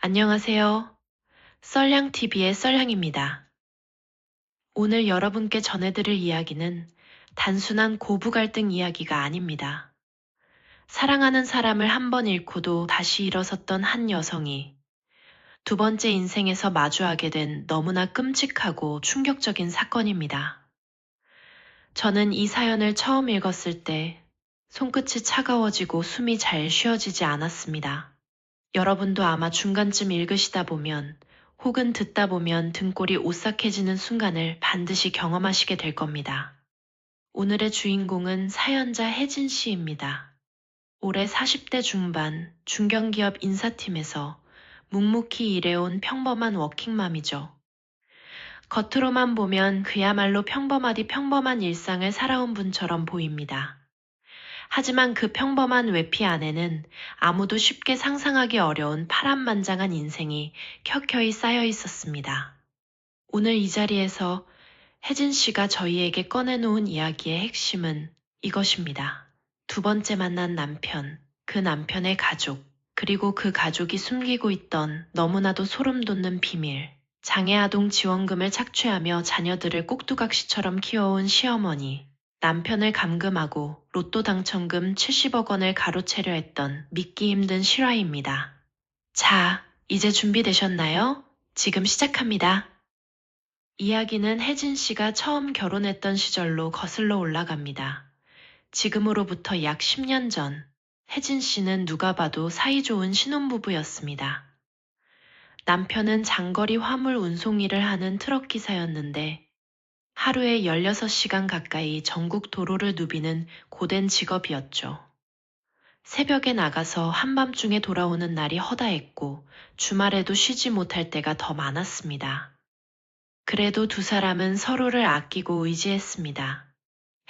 안녕하세요. 썰량TV의 썰량입니다. 오늘 여러분께 전해드릴 이야기는 단순한 고부 갈등 이야기가 아닙니다. 사랑하는 사람을 한 번 잃고도 다시 일어섰던 한 여성이 두 번째 인생에서 마주하게 된 너무나 끔찍하고 충격적인 사건입니다. 저는 이 사연을 처음 읽었을 때 손끝이 차가워지고 숨이 잘 쉬어지지 않았습니다. 여러분도 아마 중간쯤 읽으시다 보면 혹은 듣다 보면 등골이 오싹해지는 순간을 반드시 경험하시게 될 겁니다. 오늘의 주인공은 사연자 혜진 씨입니다. 올해 40대 중반 중견기업 인사팀에서 묵묵히 일해온 평범한 워킹맘이죠. 겉으로만 보면 그야말로 평범하디 평범한 일상을 살아온 분처럼 보입니다. 하지만 그 평범한 외피 안에는 아무도 쉽게 상상하기 어려운 파란만장한 인생이 켜켜이 쌓여 있었습니다. 오늘 이 자리에서 혜진 씨가 저희에게 꺼내놓은 이야기의 핵심은 이것입니다. 두 번째 만난 남편, 그 남편의 가족, 그리고 그 가족이 숨기고 있던 너무나도 소름 돋는 비밀, 장애아동 지원금을 착취하며 자녀들을 꼭두각시처럼 키워온 시어머니, 남편을 감금하고 로또 당첨금 70억 원을 가로채려 했던 믿기 힘든 실화입니다. 자, 이제 준비되셨나요? 지금 시작합니다. 이야기는 혜진 씨가 처음 결혼했던 시절로 거슬러 올라갑니다. 지금으로부터 약 10년 전, 혜진 씨는 누가 봐도 사이좋은 신혼부부였습니다. 남편은 장거리 화물 운송 일을 하는 트럭 기사였는데 하루에 16시간 가까이 전국 도로를 누비는 고된 직업이었죠. 새벽에 나가서 한밤중에 돌아오는 날이 허다했고 주말에도 쉬지 못할 때가 더 많았습니다. 그래도 두 사람은 서로를 아끼고 의지했습니다.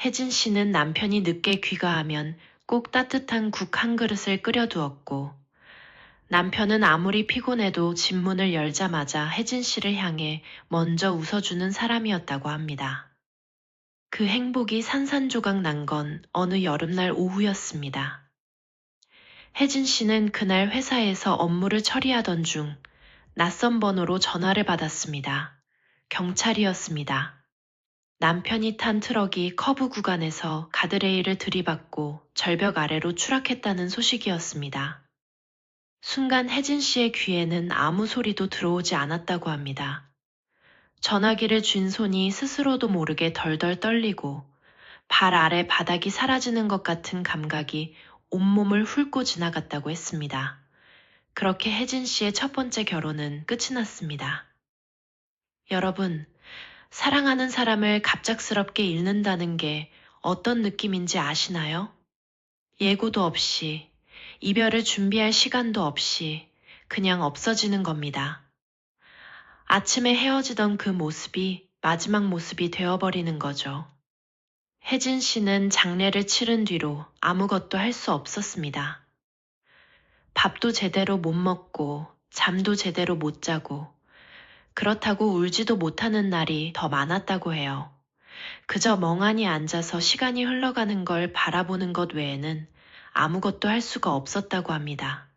혜진 씨는 남편이 늦게 귀가하면 꼭 따뜻한 국 한 그릇을 끓여두었고 남편은 아무리 피곤해도 집문을 열자마자 혜진 씨를 향해 먼저 웃어주는 사람이었다고 합니다. 그 행복이 산산조각 난 건 어느 여름날 오후였습니다. 혜진 씨는 그날 회사에서 업무를 처리하던 중 낯선 번호로 전화를 받았습니다. 경찰이었습니다. 남편이 탄 트럭이 커브 구간에서 가드레일을 들이받고 절벽 아래로 추락했다는 소식이었습니다. 순간 혜진 씨의 귀에는 아무 소리도 들어오지 않았다고 합니다. 전화기를 쥔 손이 스스로도 모르게 덜덜 떨리고 발 아래 바닥이 사라지는 것 같은 감각이 온몸을 훑고 지나갔다고 했습니다. 그렇게 혜진 씨의 첫 번째 결혼은 끝이 났습니다. 여러분, 사랑하는 사람을 갑작스럽게 잃는다는 게 어떤 느낌인지 아시나요? 예고도 없이, 이별을 준비할 시간도 없이 그냥 없어지는 겁니다. 아침에 헤어지던 그 모습이 마지막 모습이 되어버리는 거죠. 혜진 씨는 장례를 치른 뒤로 아무것도 할 수 없었습니다. 밥도 제대로 못 먹고 잠도 제대로 못 자고 그렇다고 울지도 못하는 날이 더 많았다고 해요. 그저 멍하니 앉아서 시간이 흘러가는 걸 바라보는 것 외에는 아무것도 할 수가 없었다고 합니다.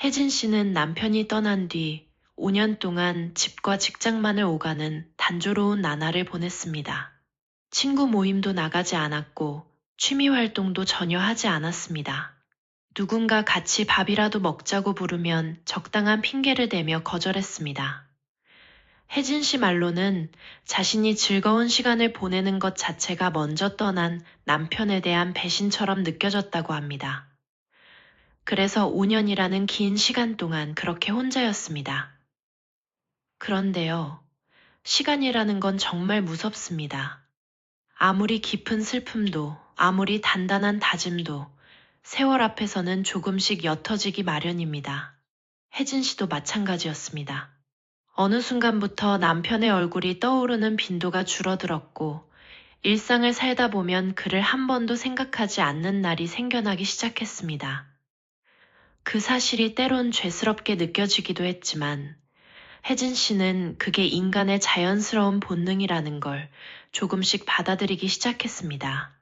혜진 씨는 남편이 떠난 뒤 5년 동안 집과 직장만을 오가는 단조로운 나날을 보냈습니다. 친구 모임도 나가지 않았고 취미 활동도 전혀 하지 않았습니다. 누군가 같이 밥이라도 먹자고 부르면 적당한 핑계를 대며 거절했습니다. 혜진 씨 말로는 자신이 즐거운 시간을 보내는 것 자체가 먼저 떠난 남편에 대한 배신처럼 느껴졌다고 합니다. 그래서 5년이라는 긴 시간 동안 그렇게 혼자였습니다. 그런데요, 시간이라는 건 정말 무섭습니다. 아무리 깊은 슬픔도, 아무리 단단한 다짐도 세월 앞에서는 조금씩 옅어지기 마련입니다. 혜진 씨도 마찬가지였습니다. 어느 순간부터 남편의 얼굴이 떠오르는 빈도가 줄어들었고 일상을 살다 보면 그를 한 번도 생각하지 않는 날이 생겨나기 시작했습니다. 그 사실이 때론 죄스럽게 느껴지기도 했지만 혜진 씨는 그게 인간의 자연스러운 본능이라는 걸 조금씩 받아들이기 시작했습니다.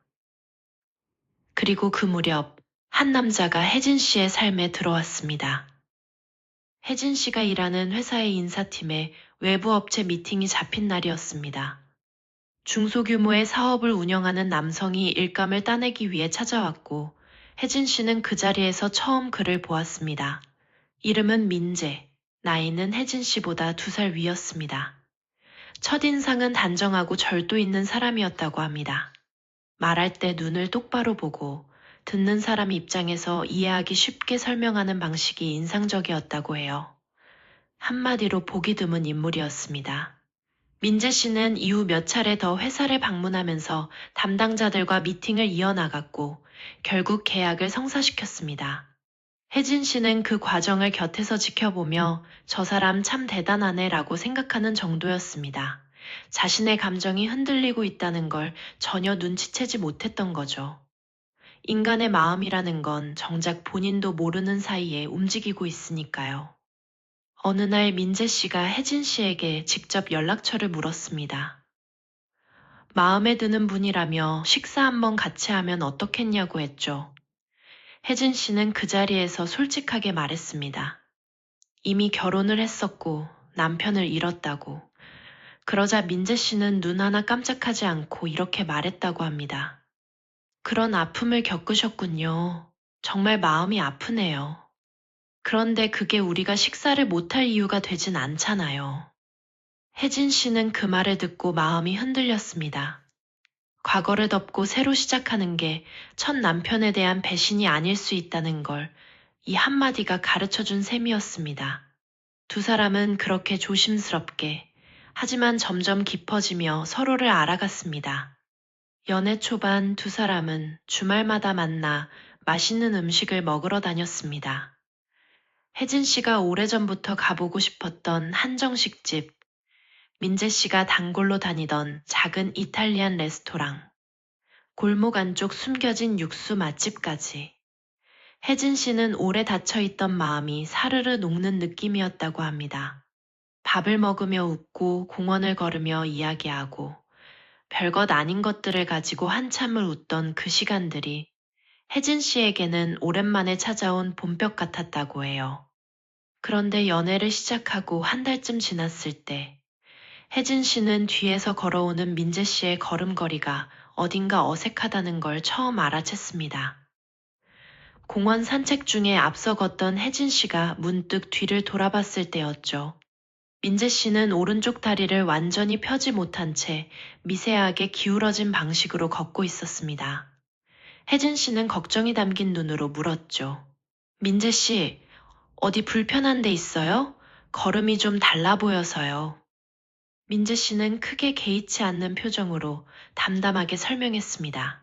그리고 그 무렵 한 남자가 혜진 씨의 삶에 들어왔습니다. 혜진 씨가 일하는 회사의 인사팀에 외부 업체 미팅이 잡힌 날이었습니다. 중소규모의 사업을 운영하는 남성이 일감을 따내기 위해 찾아왔고, 혜진 씨는 그 자리에서 처음 그를 보았습니다. 이름은 민재, 나이는 혜진 씨보다 2살 위였습니다. 첫인상은 단정하고 절도 있는 사람이었다고 합니다. 말할 때 눈을 똑바로 보고 듣는 사람 입장에서 이해하기 쉽게 설명하는 방식이 인상적이었다고 해요. 한마디로 보기 드문 인물이었습니다. 민재 씨는 이후 몇 차례 더 회사를 방문하면서 담당자들과 미팅을 이어나갔고 결국 계약을 성사시켰습니다. 혜진 씨는 그 과정을 곁에서 지켜보며 저 사람 참 대단하네 라고 생각하는 정도였습니다. 자신의 감정이 흔들리고 있다는 걸 전혀 눈치채지 못했던 거죠. 인간의 마음이라는 건 정작 본인도 모르는 사이에 움직이고 있으니까요. 어느 날 민재 씨가 혜진 씨에게 직접 연락처를 물었습니다. 마음에 드는 분이라며 식사 한번 같이 하면 어떻겠냐고 했죠. 혜진 씨는 그 자리에서 솔직하게 말했습니다. 이미 결혼을 했었고 남편을 잃었다고. 그러자 민재 씨는 눈 하나 깜짝하지 않고 이렇게 말했다고 합니다. 그런 아픔을 겪으셨군요. 정말 마음이 아프네요. 그런데 그게 우리가 식사를 못할 이유가 되진 않잖아요. 혜진 씨는 그 말을 듣고 마음이 흔들렸습니다. 과거를 덮고 새로 시작하는 게 첫 남편에 대한 배신이 아닐 수 있다는 걸 이 한마디가 가르쳐 준 셈이었습니다. 두 사람은 그렇게 조심스럽게, 하지만 점점 깊어지며 서로를 알아갔습니다. 연애 초반 두 사람은 주말마다 만나 맛있는 음식을 먹으러 다녔습니다. 혜진 씨가 오래전부터 가보고 싶었던 한정식집, 민재 씨가 단골로 다니던 작은 이탈리안 레스토랑, 골목 안쪽 숨겨진 육수 맛집까지. 혜진 씨는 오래 닫혀있던 마음이 사르르 녹는 느낌이었다고 합니다. 밥을 먹으며 웃고 공원을 걸으며 이야기하고 별것 아닌 것들을 가지고 한참을 웃던 그 시간들이 혜진 씨에게는 오랜만에 찾아온 봄볕 같았다고 해요. 그런데 연애를 시작하고 한 달쯤 지났을 때 혜진 씨는 뒤에서 걸어오는 민재 씨의 걸음걸이가 어딘가 어색하다는 걸 처음 알아챘습니다. 공원 산책 중에 앞서 걷던 혜진 씨가 문득 뒤를 돌아봤을 때였죠. 민재 씨는 오른쪽 다리를 완전히 펴지 못한 채 미세하게 기울어진 방식으로 걷고 있었습니다. 혜진 씨는 걱정이 담긴 눈으로 물었죠. 민재 씨, 어디 불편한 데 있어요? 걸음이 좀 달라 보여서요. 민재 씨는 크게 개의치 않는 표정으로 담담하게 설명했습니다.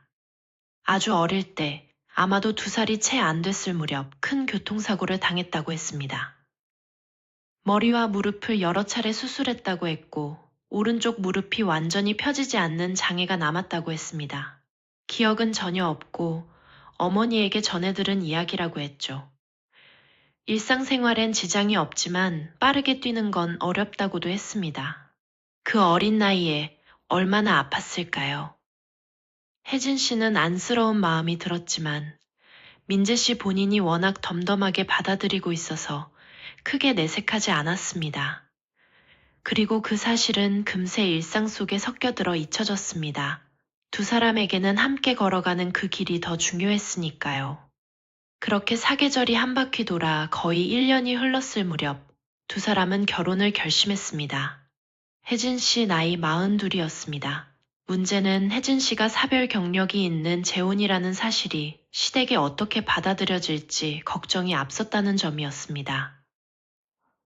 아주 어릴 때, 아마도 2살이 채 안 됐을 무렵 큰 교통사고를 당했다고 했습니다. 머리와 무릎을 여러 차례 수술했다고 했고, 오른쪽 무릎이 완전히 펴지지 않는 장애가 남았다고 했습니다. 기억은 전혀 없고, 어머니에게 전해 들은 이야기라고 했죠. 일상생활엔 지장이 없지만 빠르게 뛰는 건 어렵다고도 했습니다. 그 어린 나이에 얼마나 아팠을까요? 혜진 씨는 안쓰러운 마음이 들었지만 민재 씨 본인이 워낙 덤덤하게 받아들이고 있어서 크게 내색하지 않았습니다. 그리고 그 사실은 금세 일상 속에 섞여들어 잊혀졌습니다. 두 사람에게는 함께 걸어가는 그 길이 더 중요했으니까요. 그렇게 사계절이 한 바퀴 돌아 거의 1년이 흘렀을 무렵 두 사람은 결혼을 결심했습니다. 혜진 씨 나이 42이었습니다. 문제는 혜진 씨가 사별 경력이 있는 재혼이라는 사실이 시댁에 어떻게 받아들여질지 걱정이 앞섰다는 점이었습니다.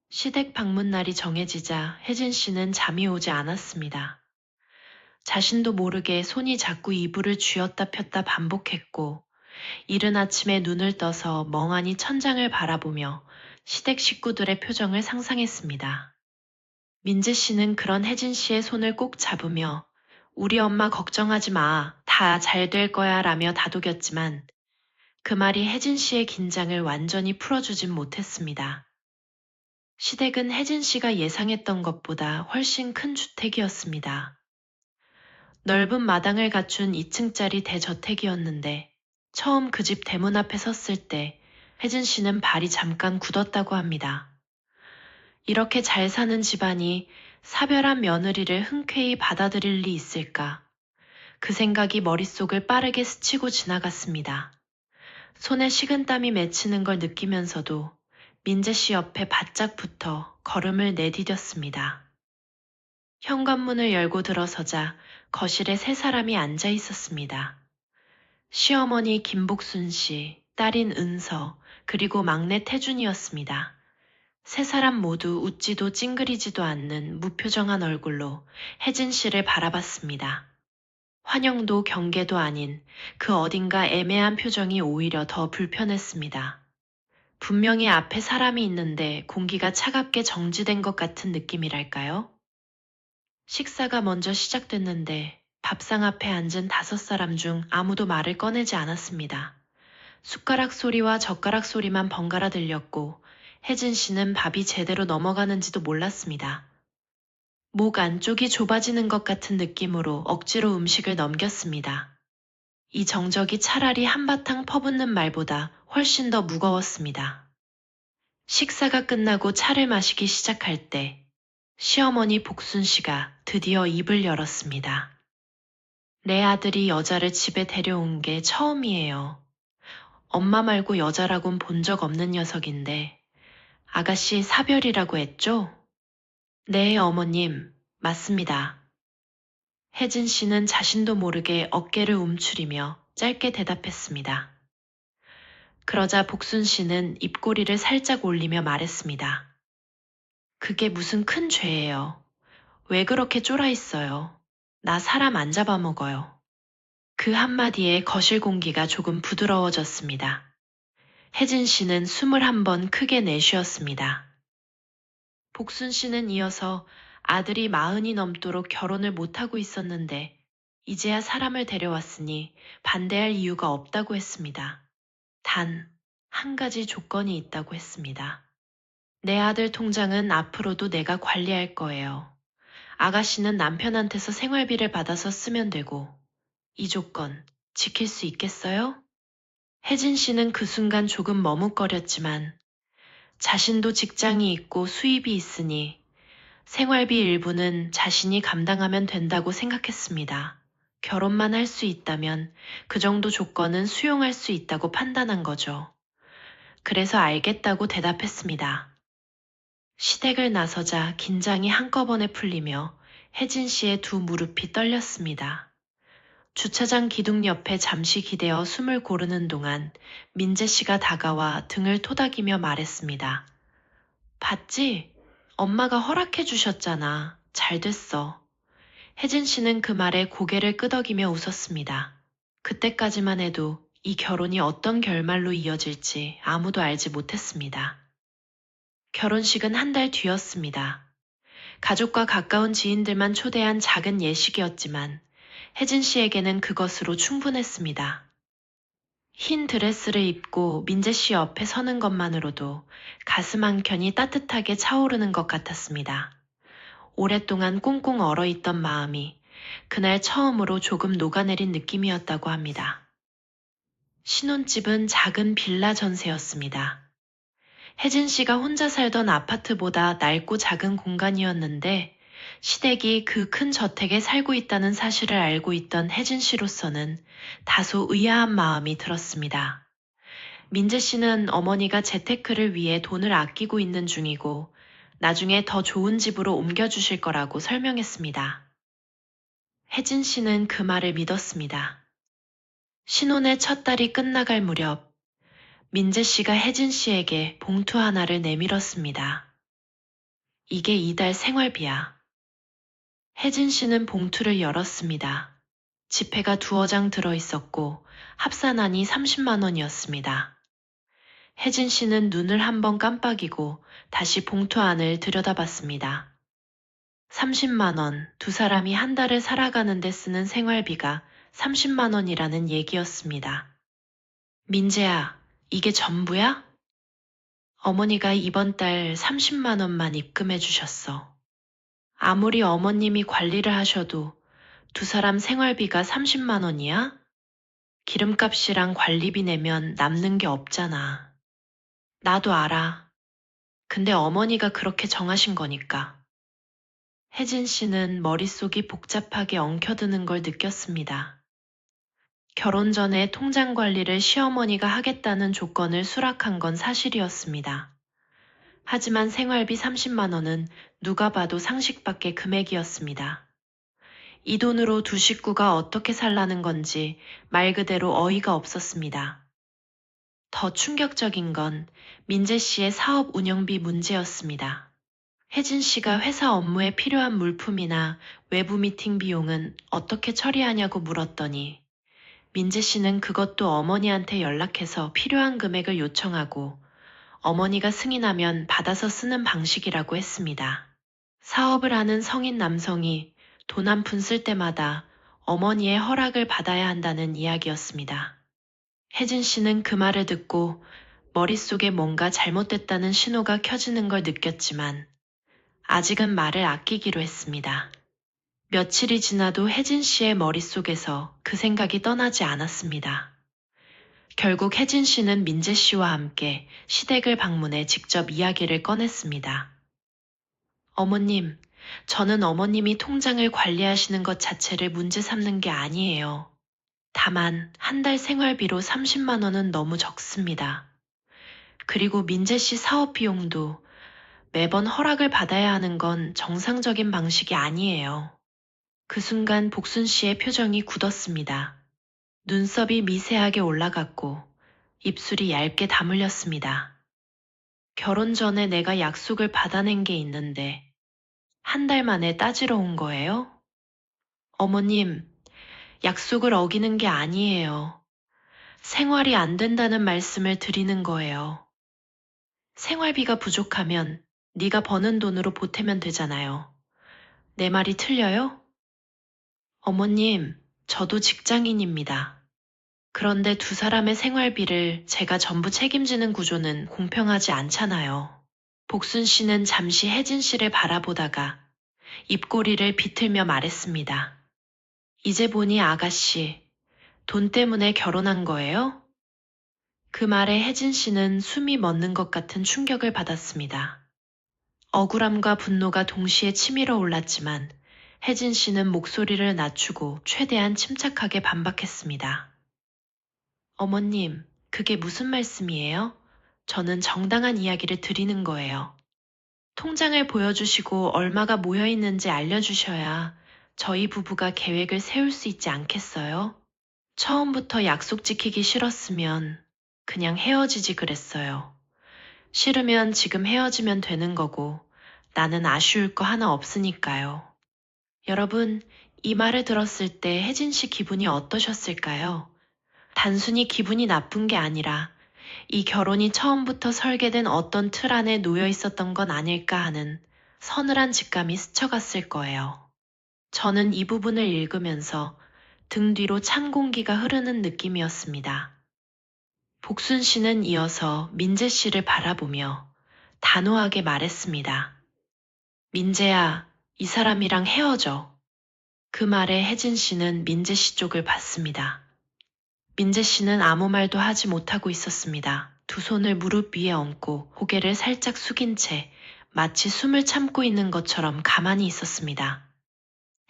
시댁 방문 날이 정해지자 혜진 씨는 잠이 오지 않았습니다. 자신도 모르게 손이 자꾸 이불을 쥐었다 폈다 반복했고 이른 아침에 눈을 떠서 멍하니 천장을 바라보며 시댁 식구들의 표정을 상상했습니다. 민재 씨는 그런 혜진 씨의 손을 꼭 잡으며 우리 엄마 걱정하지 마, 다 잘 될 거야 라며 다독였지만 그 말이 혜진 씨의 긴장을 완전히 풀어주진 못했습니다. 시댁은 혜진 씨가 예상했던 것보다 훨씬 큰 주택이었습니다. 넓은 마당을 갖춘 2층짜리 대저택이었는데 처음 그 집 대문 앞에 섰을 때 혜진 씨는 발이 잠깐 굳었다고 합니다. 이렇게 잘 사는 집안이 사별한 며느리를 흔쾌히 받아들일 리 있을까? 그 생각이 머릿속을 빠르게 스치고 지나갔습니다. 손에 식은땀이 맺히는 걸 느끼면서도 민재 씨 옆에 바짝 붙어 걸음을 내디뎠습니다. 현관문을 열고 들어서자 거실에 세 사람이 앉아 있었습니다. 시어머니 김복순 씨, 딸인 은서, 그리고 막내 태준이었습니다. 세 사람 모두 웃지도 찡그리지도 않는 무표정한 얼굴로 혜진 씨를 바라봤습니다. 환영도 경계도 아닌 그 어딘가 애매한 표정이 오히려 더 불편했습니다. 분명히 앞에 사람이 있는데 공기가 차갑게 정지된 것 같은 느낌이랄까요? 식사가 먼저 시작됐는데 밥상 앞에 앉은 5사람 중 아무도 말을 꺼내지 않았습니다. 숟가락 소리와 젓가락 소리만 번갈아 들렸고 혜진 씨는 밥이 제대로 넘어가는지도 몰랐습니다. 목 안쪽이 좁아지는 것 같은 느낌으로 억지로 음식을 넘겼습니다. 이 정적이 차라리 한바탕 퍼붓는 말보다 훨씬 더 무거웠습니다. 식사가 끝나고 차를 마시기 시작할 때 시어머니 복순 씨가 드디어 입을 열었습니다. 내 아들이 여자를 집에 데려온 게 처음이에요. 엄마 말고 여자라곤 본 적 없는 녀석인데 아가씨 사별이라고 했죠? 네, 어머님. 맞습니다. 혜진 씨는 자신도 모르게 어깨를 움츠리며 짧게 대답했습니다. 그러자 복순 씨는 입꼬리를 살짝 올리며 말했습니다. 그게 무슨 큰 죄예요. 왜 그렇게 쫄아 있어요? 나 사람 안 잡아먹어요. 그 한마디에 거실 공기가 조금 부드러워졌습니다. 혜진 씨는 숨을 한 번 크게 내쉬었습니다. 복순 씨는 이어서 아들이 40이 넘도록 결혼을 못하고 있었는데 이제야 사람을 데려왔으니 반대할 이유가 없다고 했습니다. 단, 한 가지 조건이 있다고 했습니다. 내 아들 통장은 앞으로도 내가 관리할 거예요. 아가씨는 남편한테서 생활비를 받아서 쓰면 되고, 이 조건 지킬 수 있겠어요? 혜진 씨는 그 순간 조금 머뭇거렸지만 자신도 직장이 있고 수입이 있으니 생활비 일부는 자신이 감당하면 된다고 생각했습니다. 결혼만 할 수 있다면 그 정도 조건은 수용할 수 있다고 판단한 거죠. 그래서 알겠다고 대답했습니다. 시댁을 나서자 긴장이 한꺼번에 풀리며 혜진 씨의 두 무릎이 떨렸습니다. 주차장 기둥 옆에 잠시 기대어 숨을 고르는 동안 민재 씨가 다가와 등을 토닥이며 말했습니다. 봤지? 엄마가 허락해 주셨잖아. 잘 됐어. 혜진 씨는 그 말에 고개를 끄덕이며 웃었습니다. 그때까지만 해도 이 결혼이 어떤 결말로 이어질지 아무도 알지 못했습니다. 결혼식은 한 달 뒤였습니다. 가족과 가까운 지인들만 초대한 작은 예식이었지만 혜진 씨에게는 그것으로 충분했습니다. 흰 드레스를 입고 민재 씨 옆에 서는 것만으로도 가슴 한켠이 따뜻하게 차오르는 것 같았습니다. 오랫동안 꽁꽁 얼어있던 마음이 그날 처음으로 조금 녹아내린 느낌이었다고 합니다. 신혼집은 작은 빌라 전세였습니다. 혜진 씨가 혼자 살던 아파트보다 낡고 작은 공간이었는데 시댁이 그 큰 저택에 살고 있다는 사실을 알고 있던 혜진 씨로서는 다소 의아한 마음이 들었습니다. 민재 씨는 어머니가 재테크를 위해 돈을 아끼고 있는 중이고 나중에 더 좋은 집으로 옮겨주실 거라고 설명했습니다. 혜진 씨는 그 말을 믿었습니다. 신혼의 첫 달이 끝나갈 무렵 민재 씨가 혜진 씨에게 봉투 하나를 내밀었습니다. 이게 이달 생활비야. 혜진 씨는 봉투를 열었습니다. 지폐가 2장 들어있었고 합산하니 30만 원이었습니다. 혜진 씨는 눈을 한번 깜빡이고 다시 봉투 안을 들여다봤습니다. 30만 원, 두 사람이 한 달을 살아가는데 쓰는 생활비가 30만 원이라는 얘기였습니다. 민재야, 이게 전부야? 어머니가 이번 달 30만 원만 입금해 주셨어. 아무리 어머님이 관리를 하셔도 두 사람 생활비가 30만 원이야? 기름값이랑 관리비 내면 남는 게 없잖아. 나도 알아. 근데 어머니가 그렇게 정하신 거니까. 혜진 씨는 머릿속이 복잡하게 엉켜드는 걸 느꼈습니다. 결혼 전에 통장 관리를 시어머니가 하겠다는 조건을 수락한 건 사실이었습니다. 하지만 생활비 30만 원은 누가 봐도 상식 밖의 금액이었습니다. 이 돈으로 두 식구가 어떻게 살라는 건지 말 그대로 어이가 없었습니다. 더 충격적인 건 민재 씨의 사업 운영비 문제였습니다. 혜진 씨가 회사 업무에 필요한 물품이나 외부 미팅 비용은 어떻게 처리하냐고 물었더니 민재 씨는 그것도 어머니한테 연락해서 필요한 금액을 요청하고 어머니가 승인하면 받아서 쓰는 방식이라고 했습니다. 사업을 하는 성인 남성이 돈 한 푼 쓸 때마다 어머니의 허락을 받아야 한다는 이야기였습니다. 혜진 씨는 그 말을 듣고 머릿속에 뭔가 잘못됐다는 신호가 켜지는 걸 느꼈지만 아직은 말을 아끼기로 했습니다. 며칠이 지나도 혜진 씨의 머릿속에서 그 생각이 떠나지 않았습니다. 결국 혜진 씨는 민재 씨와 함께 시댁을 방문해 직접 이야기를 꺼냈습니다. 어머님, 저는 어머님이 통장을 관리하시는 것 자체를 문제 삼는 게 아니에요. 다만 한 달 생활비로 30만 원은 너무 적습니다. 그리고 민재 씨 사업 비용도 매번 허락을 받아야 하는 건 정상적인 방식이 아니에요. 그 순간 복순 씨의 표정이 굳었습니다. 눈썹이 미세하게 올라갔고 입술이 얇게 다물렸습니다. 결혼 전에 내가 약속을 받아낸 게 있는데 한 달 만에 따지러 온 거예요? 어머님, 약속을 어기는 게 아니에요. 생활이 안 된다는 말씀을 드리는 거예요. 생활비가 부족하면 네가 버는 돈으로 보태면 되잖아요. 내 말이 틀려요? 어머님, 저도 직장인입니다. 그런데 두 사람의 생활비를 제가 전부 책임지는 구조는 공평하지 않잖아요. 복순 씨는 잠시 혜진 씨를 바라보다가 입꼬리를 비틀며 말했습니다. 이제 보니 아가씨, 돈 때문에 결혼한 거예요? 그 말에 혜진 씨는 숨이 멎는 것 같은 충격을 받았습니다. 억울함과 분노가 동시에 치밀어 올랐지만 혜진 씨는 목소리를 낮추고 최대한 침착하게 반박했습니다. 어머님, 그게 무슨 말씀이에요? 저는 정당한 이야기를 드리는 거예요. 통장을 보여주시고 얼마가 모여 있는지 알려주셔야 저희 부부가 계획을 세울 수 있지 않겠어요? 처음부터 약속 지키기 싫었으면 그냥 헤어지지 그랬어요. 싫으면 지금 헤어지면 되는 거고 나는 아쉬울 거 하나 없으니까요. 여러분, 이 말을 들었을 때 혜진 씨 기분이 어떠셨을까요? 단순히 기분이 나쁜 게 아니라 이 결혼이 처음부터 설계된 어떤 틀 안에 놓여 있었던 건 아닐까 하는 서늘한 직감이 스쳐갔을 거예요. 저는 이 부분을 읽으면서 등 뒤로 찬 공기가 흐르는 느낌이었습니다. 복순 씨는 이어서 민재 씨를 바라보며 단호하게 말했습니다. 민재야, 이 사람이랑 헤어져. 그 말에 혜진 씨는 민재 씨 쪽을 봤습니다. 민재 씨는 아무 말도 하지 못하고 있었습니다. 두 손을 무릎 위에 얹고 고개를 살짝 숙인 채 마치 숨을 참고 있는 것처럼 가만히 있었습니다.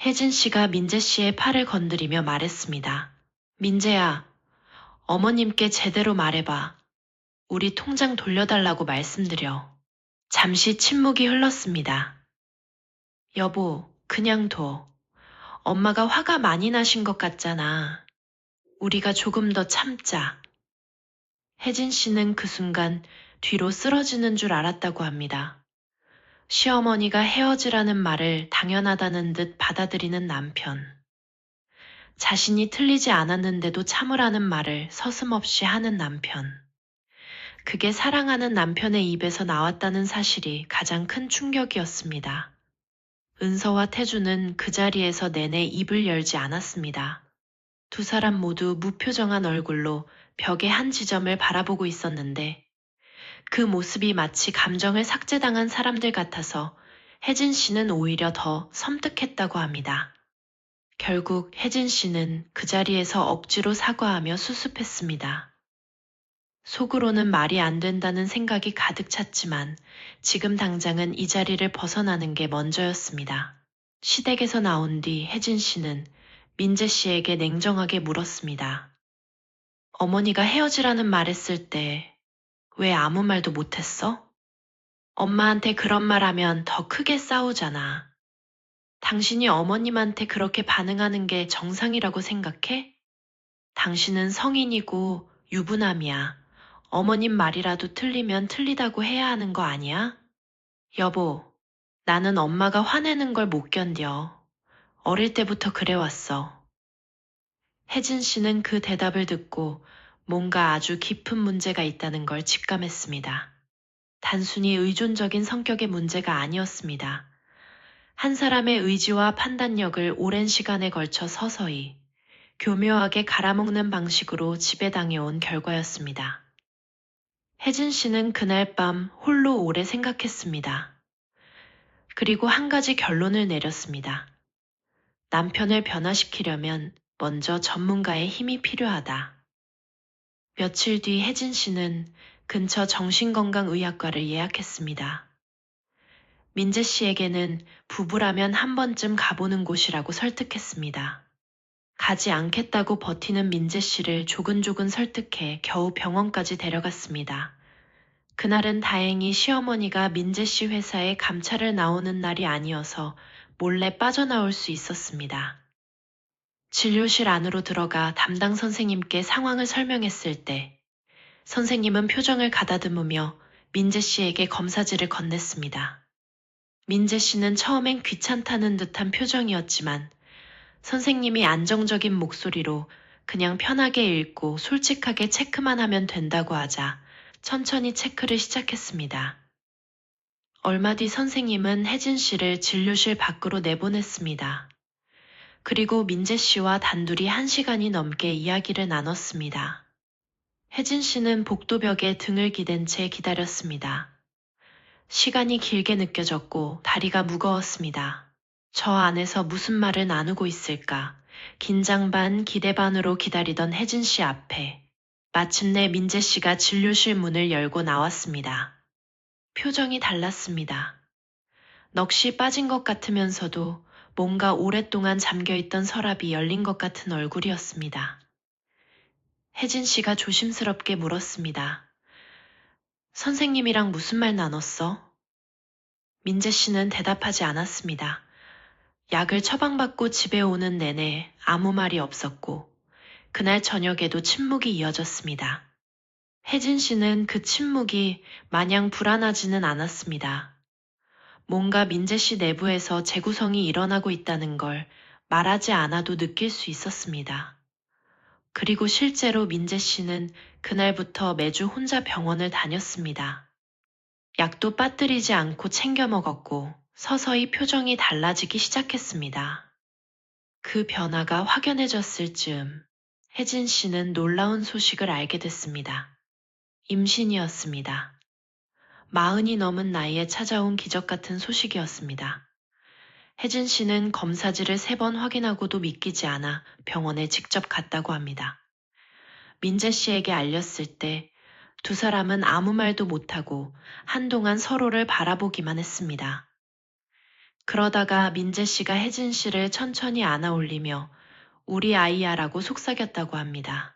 혜진 씨가 민재 씨의 팔을 건드리며 말했습니다. 민재야, 어머님께 제대로 말해봐. 우리 통장 돌려달라고 말씀드려. 잠시 침묵이 흘렀습니다. 여보, 그냥 둬. 엄마가 화가 많이 나신 것 같잖아. 우리가 조금 더 참자. 혜진 씨는 그 순간 뒤로 쓰러지는 줄 알았다고 합니다. 시어머니가 헤어지라는 말을 당연하다는 듯 받아들이는 남편. 자신이 틀리지 않았는데도 참으라는 말을 서슴없이 하는 남편. 그게 사랑하는 남편의 입에서 나왔다는 사실이 가장 큰 충격이었습니다. 은서와 태주는 그 자리에서 내내 입을 열지 않았습니다. 두 사람 모두 무표정한 얼굴로 벽의 한 지점을 바라보고 있었는데 그 모습이 마치 감정을 삭제당한 사람들 같아서 혜진 씨는 오히려 더 섬뜩했다고 합니다. 결국 혜진 씨는 그 자리에서 억지로 사과하며 수습했습니다. 속으로는 말이 안 된다는 생각이 가득 찼지만 지금 당장은 이 자리를 벗어나는 게 먼저였습니다. 시댁에서 나온 뒤 혜진 씨는 민재 씨에게 냉정하게 물었습니다. 어머니가 헤어지라는 말했을 때 왜 아무 말도 못했어? 엄마한테 그런 말 하면 더 크게 싸우잖아. 당신이 어머님한테 그렇게 반응하는 게 정상이라고 생각해? 당신은 성인이고 유부남이야. 어머님 말이라도 틀리면 틀리다고 해야 하는 거 아니야? 여보, 나는 엄마가 화내는 걸 못 견뎌. 어릴 때부터 그래왔어. 혜진 씨는 그 대답을 듣고 뭔가 아주 깊은 문제가 있다는 걸 직감했습니다. 단순히 의존적인 성격의 문제가 아니었습니다. 한 사람의 의지와 판단력을 오랜 시간에 걸쳐 서서히 교묘하게 갈아먹는 방식으로 지배당해온 결과였습니다. 혜진 씨는 그날 밤 홀로 오래 생각했습니다. 그리고 한 가지 결론을 내렸습니다. 남편을 변화시키려면 먼저 전문가의 힘이 필요하다. 며칠 뒤 혜진 씨는 근처 정신건강의학과를 예약했습니다. 민재 씨에게는 부부라면 한 번쯤 가보는 곳이라고 설득했습니다. 가지 않겠다고 버티는 민재 씨를 조근조근 설득해 겨우 병원까지 데려갔습니다. 그날은 다행히 시어머니가 민재 씨 회사에 감찰을 나오는 날이 아니어서 몰래 빠져나올 수 있었습니다. 진료실 안으로 들어가 담당 선생님께 상황을 설명했을 때 선생님은 표정을 가다듬으며 민재 씨에게 검사지를 건넸습니다. 민재 씨는 처음엔 귀찮다는 듯한 표정이었지만 선생님이 안정적인 목소리로 그냥 편하게 읽고 솔직하게 체크만 하면 된다고 하자 천천히 체크를 시작했습니다. 얼마 뒤 선생님은 혜진 씨를 진료실 밖으로 내보냈습니다. 그리고 민재 씨와 단둘이 1시간이 넘게 이야기를 나눴습니다. 혜진 씨는 복도벽에 등을 기댄 채 기다렸습니다. 시간이 길게 느껴졌고 다리가 무거웠습니다. 저 안에서 무슨 말을 나누고 있을까? 긴장 반 기대 반으로 기다리던 혜진 씨 앞에 마침내 민재 씨가 진료실 문을 열고 나왔습니다. 표정이 달랐습니다. 넋이 빠진 것 같으면서도 뭔가 오랫동안 잠겨있던 서랍이 열린 것 같은 얼굴이었습니다. 혜진 씨가 조심스럽게 물었습니다. 선생님이랑 무슨 말 나눴어? 민재 씨는 대답하지 않았습니다. 약을 처방받고 집에 오는 내내 아무 말이 없었고 그날 저녁에도 침묵이 이어졌습니다. 혜진 씨는 그 침묵이 마냥 불안하지는 않았습니다. 뭔가 민재 씨 내부에서 재구성이 일어나고 있다는 걸 말하지 않아도 느낄 수 있었습니다. 그리고 실제로 민재 씨는 그날부터 매주 혼자 병원을 다녔습니다. 약도 빠뜨리지 않고 챙겨 먹었고 서서히 표정이 달라지기 시작했습니다. 그 변화가 확연해졌을 즈음 혜진 씨는 놀라운 소식을 알게 됐습니다. 임신이었습니다. 40이 넘은 나이에 찾아온 기적 같은 소식이었습니다. 혜진 씨는 검사지를 3번 확인하고도 믿기지 않아 병원에 직접 갔다고 합니다. 민재 씨에게 알렸을 때 두 사람은 아무 말도 못하고 한동안 서로를 바라보기만 했습니다. 그러다가 민재 씨가 혜진 씨를 천천히 안아 올리며 우리 아이야라고 속삭였다고 합니다.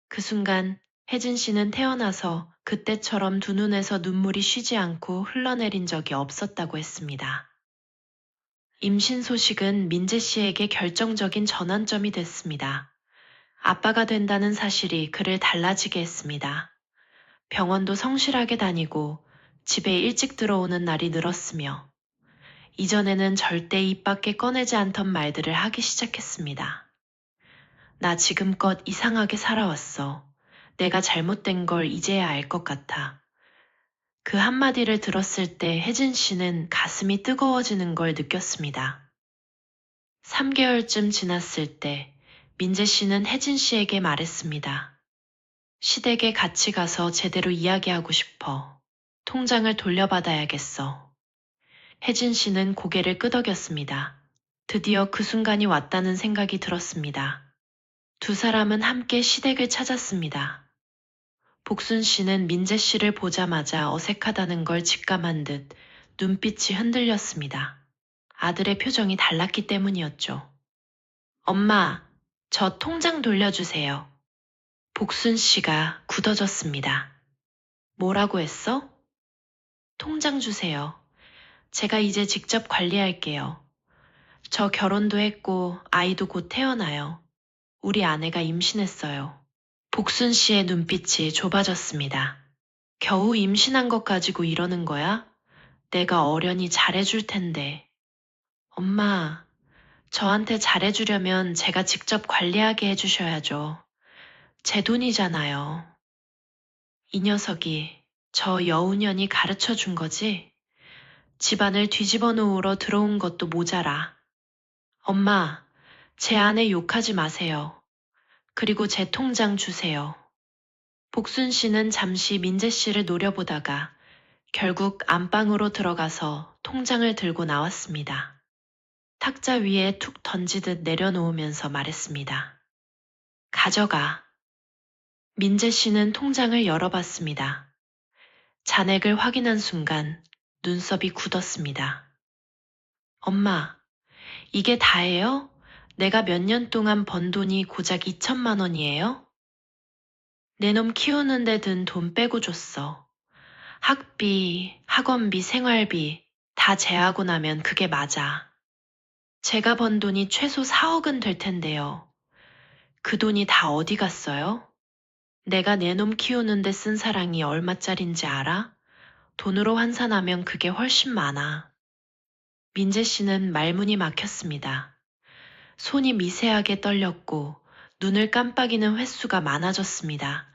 그 순간 혜진 씨는 태어나서 그때처럼 두 눈에서 눈물이 쉬지 않고 흘러내린 적이 없었다고 했습니다. 임신 소식은 민재 씨에게 결정적인 전환점이 됐습니다. 아빠가 된다는 사실이 그를 달라지게 했습니다. 병원도 성실하게 다니고 집에 일찍 들어오는 날이 늘었으며 이전에는 절대 입 밖에 꺼내지 않던 말들을 하기 시작했습니다. 나 지금껏 이상하게 살아왔어. 내가 잘못된 걸 이제야 알 것 같아. 그 한마디를 들었을 때 혜진 씨는 가슴이 뜨거워지는 걸 느꼈습니다. 3개월쯤 지났을 때 민재 씨는 혜진 씨에게 말했습니다. 시댁에 같이 가서 제대로 이야기하고 싶어. 통장을 돌려받아야겠어. 혜진 씨는 고개를 끄덕였습니다. 드디어 그 순간이 왔다는 생각이 들었습니다. 두 사람은 함께 시댁을 찾았습니다. 복순 씨는 민재 씨를 보자마자 어색하다는 걸 직감한 듯 눈빛이 흔들렸습니다. 아들의 표정이 달랐기 때문이었죠. 엄마, 저 통장 돌려주세요. 복순 씨가 굳어졌습니다. 뭐라고 했어? 통장 주세요. 제가 이제 직접 관리할게요. 저 결혼도 했고 아이도 곧 태어나요. 우리 아내가 임신했어요. 복순 씨의 눈빛이 좁아졌습니다. 겨우 임신한 것 가지고 이러는 거야? 내가 어련히 잘해줄 텐데. 엄마, 저한테 잘해주려면 제가 직접 관리하게 해주셔야죠. 제 돈이잖아요. 이 녀석이 저 여우년이 가르쳐 준 거지? 집안을 뒤집어 놓으러 들어온 것도 모자라. 엄마, 제 아내 욕하지 마세요. 그리고 제 통장 주세요. 복순 씨는 잠시 민재 씨를 노려보다가 결국 안방으로 들어가서 통장을 들고 나왔습니다. 탁자 위에 툭 던지듯 내려놓으면서 말했습니다. 가져가. 민재 씨는 통장을 열어봤습니다. 잔액을 확인한 순간 눈썹이 굳었습니다. 엄마, 이게 다예요? 내가 몇 년 동안 번 돈이 고작 2천만 원이에요? 내 놈 키우는데 든 돈 빼고 줬어. 학비, 학원비, 생활비 다 제하고 나면 그게 맞아. 제가 번 돈이 최소 4억은 될 텐데요. 그 돈이 다 어디 갔어요? 내가 내 놈 키우는데 쓴 사랑이 얼마짜린지 알아? 돈으로 환산하면 그게 훨씬 많아. 민재 씨는 말문이 막혔습니다. 손이 미세하게 떨렸고 눈을 깜빡이는 횟수가 많아졌습니다.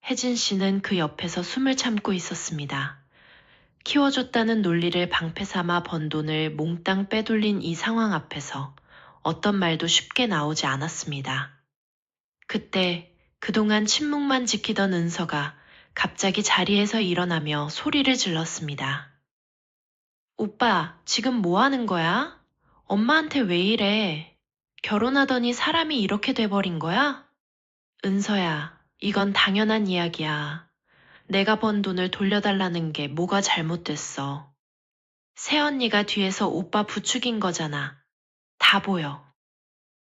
혜진 씨는 그 옆에서 숨을 참고 있었습니다. 키워줬다는 논리를 방패 삼아 번 돈을 몽땅 빼돌린 이 상황 앞에서 어떤 말도 쉽게 나오지 않았습니다. 그때 그동안 침묵만 지키던 은서가 갑자기 자리에서 일어나며 소리를 질렀습니다. 오빠, 지금 뭐 하는 거야? 엄마한테 왜 이래? 결혼하더니 사람이 이렇게 돼버린 거야? 은서야, 이건 당연한 이야기야. 내가 번 돈을 돌려달라는 게 뭐가 잘못됐어. 새언니가 뒤에서 오빠 부추긴 거잖아. 다 보여.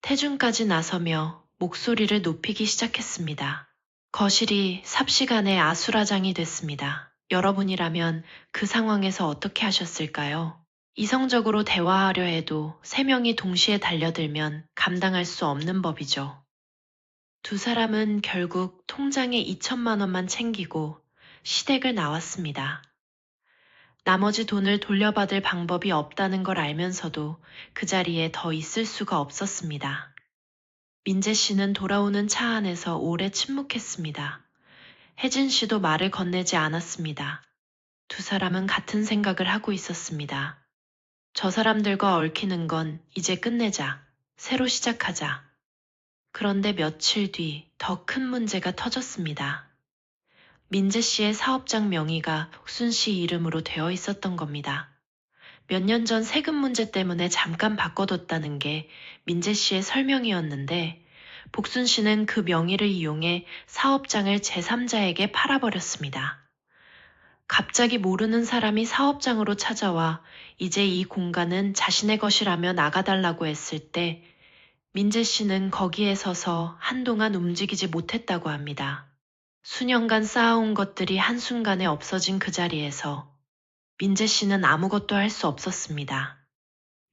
태준까지 나서며 목소리를 높이기 시작했습니다. 거실이 삽시간에 아수라장이 됐습니다. 여러분이라면 그 상황에서 어떻게 하셨을까요? 이성적으로 대화하려 해도 세 명이 동시에 달려들면 감당할 수 없는 법이죠. 두 사람은 결국 통장에 2천만 원만 챙기고 시댁을 나왔습니다. 나머지 돈을 돌려받을 방법이 없다는 걸 알면서도 그 자리에 더 있을 수가 없었습니다. 민재 씨는 돌아오는 차 안에서 오래 침묵했습니다. 혜진 씨도 말을 건네지 않았습니다. 두 사람은 같은 생각을 하고 있었습니다. 저 사람들과 얽히는 건 이제 끝내자. 새로 시작하자. 그런데 며칠 뒤 더 큰 문제가 터졌습니다. 민재 씨의 사업장 명의가 복순 씨 이름으로 되어 있었던 겁니다. 몇 년 전 세금 문제 때문에 잠깐 바꿔뒀다는 게 민재 씨의 설명이었는데 복순 씨는 그 명의를 이용해 사업장을 제3자에게 팔아버렸습니다. 갑자기 모르는 사람이 사업장으로 찾아와 이제 이 공간은 자신의 것이라며 나가달라고 했을 때 민재 씨는 거기에 서서 한동안 움직이지 못했다고 합니다. 수년간 쌓아온 것들이 한순간에 없어진 그 자리에서 민재 씨는 아무것도 할 수 없었습니다.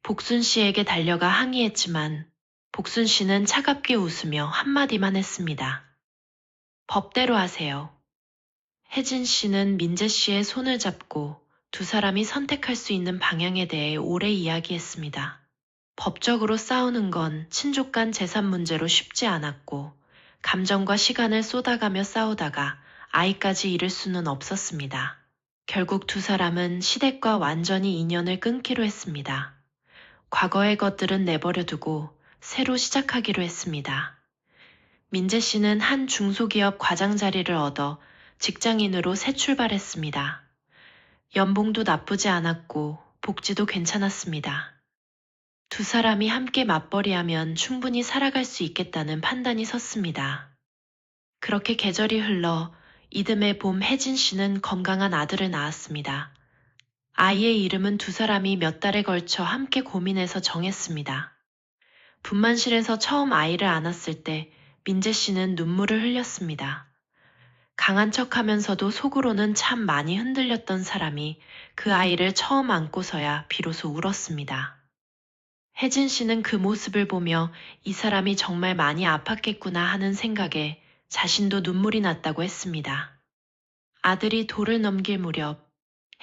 복순 씨에게 달려가 항의했지만 복순 씨는 차갑게 웃으며 한마디만 했습니다. 법대로 하세요. 혜진 씨는 민재 씨의 손을 잡고 두 사람이 선택할 수 있는 방향에 대해 오래 이야기했습니다. 법적으로 싸우는 건 친족 간 재산 문제로 쉽지 않았고 감정과 시간을 쏟아가며 싸우다가 아이까지 잃을 수는 없었습니다. 결국 두 사람은 시댁과 완전히 인연을 끊기로 했습니다. 과거의 것들은 내버려두고 새로 시작하기로 했습니다. 민재 씨는 한 중소기업 과장 자리를 얻어 직장인으로 새 출발했습니다. 연봉도 나쁘지 않았고 복지도 괜찮았습니다. 두 사람이 함께 맞벌이하면 충분히 살아갈 수 있겠다는 판단이 섰습니다. 그렇게 계절이 흘러 이듬해 봄 혜진 씨는 건강한 아들을 낳았습니다. 아이의 이름은 두 사람이 몇 달에 걸쳐 함께 고민해서 정했습니다. 분만실에서 처음 아이를 안았을 때 민재 씨는 눈물을 흘렸습니다. 강한 척하면서도 속으로는 참 많이 흔들렸던 사람이 그 아이를 처음 안고서야 비로소 울었습니다. 혜진 씨는 그 모습을 보며 이 사람이 정말 많이 아팠겠구나 하는 생각에 자신도 눈물이 났다고 했습니다. 아들이 돌을 넘길 무렵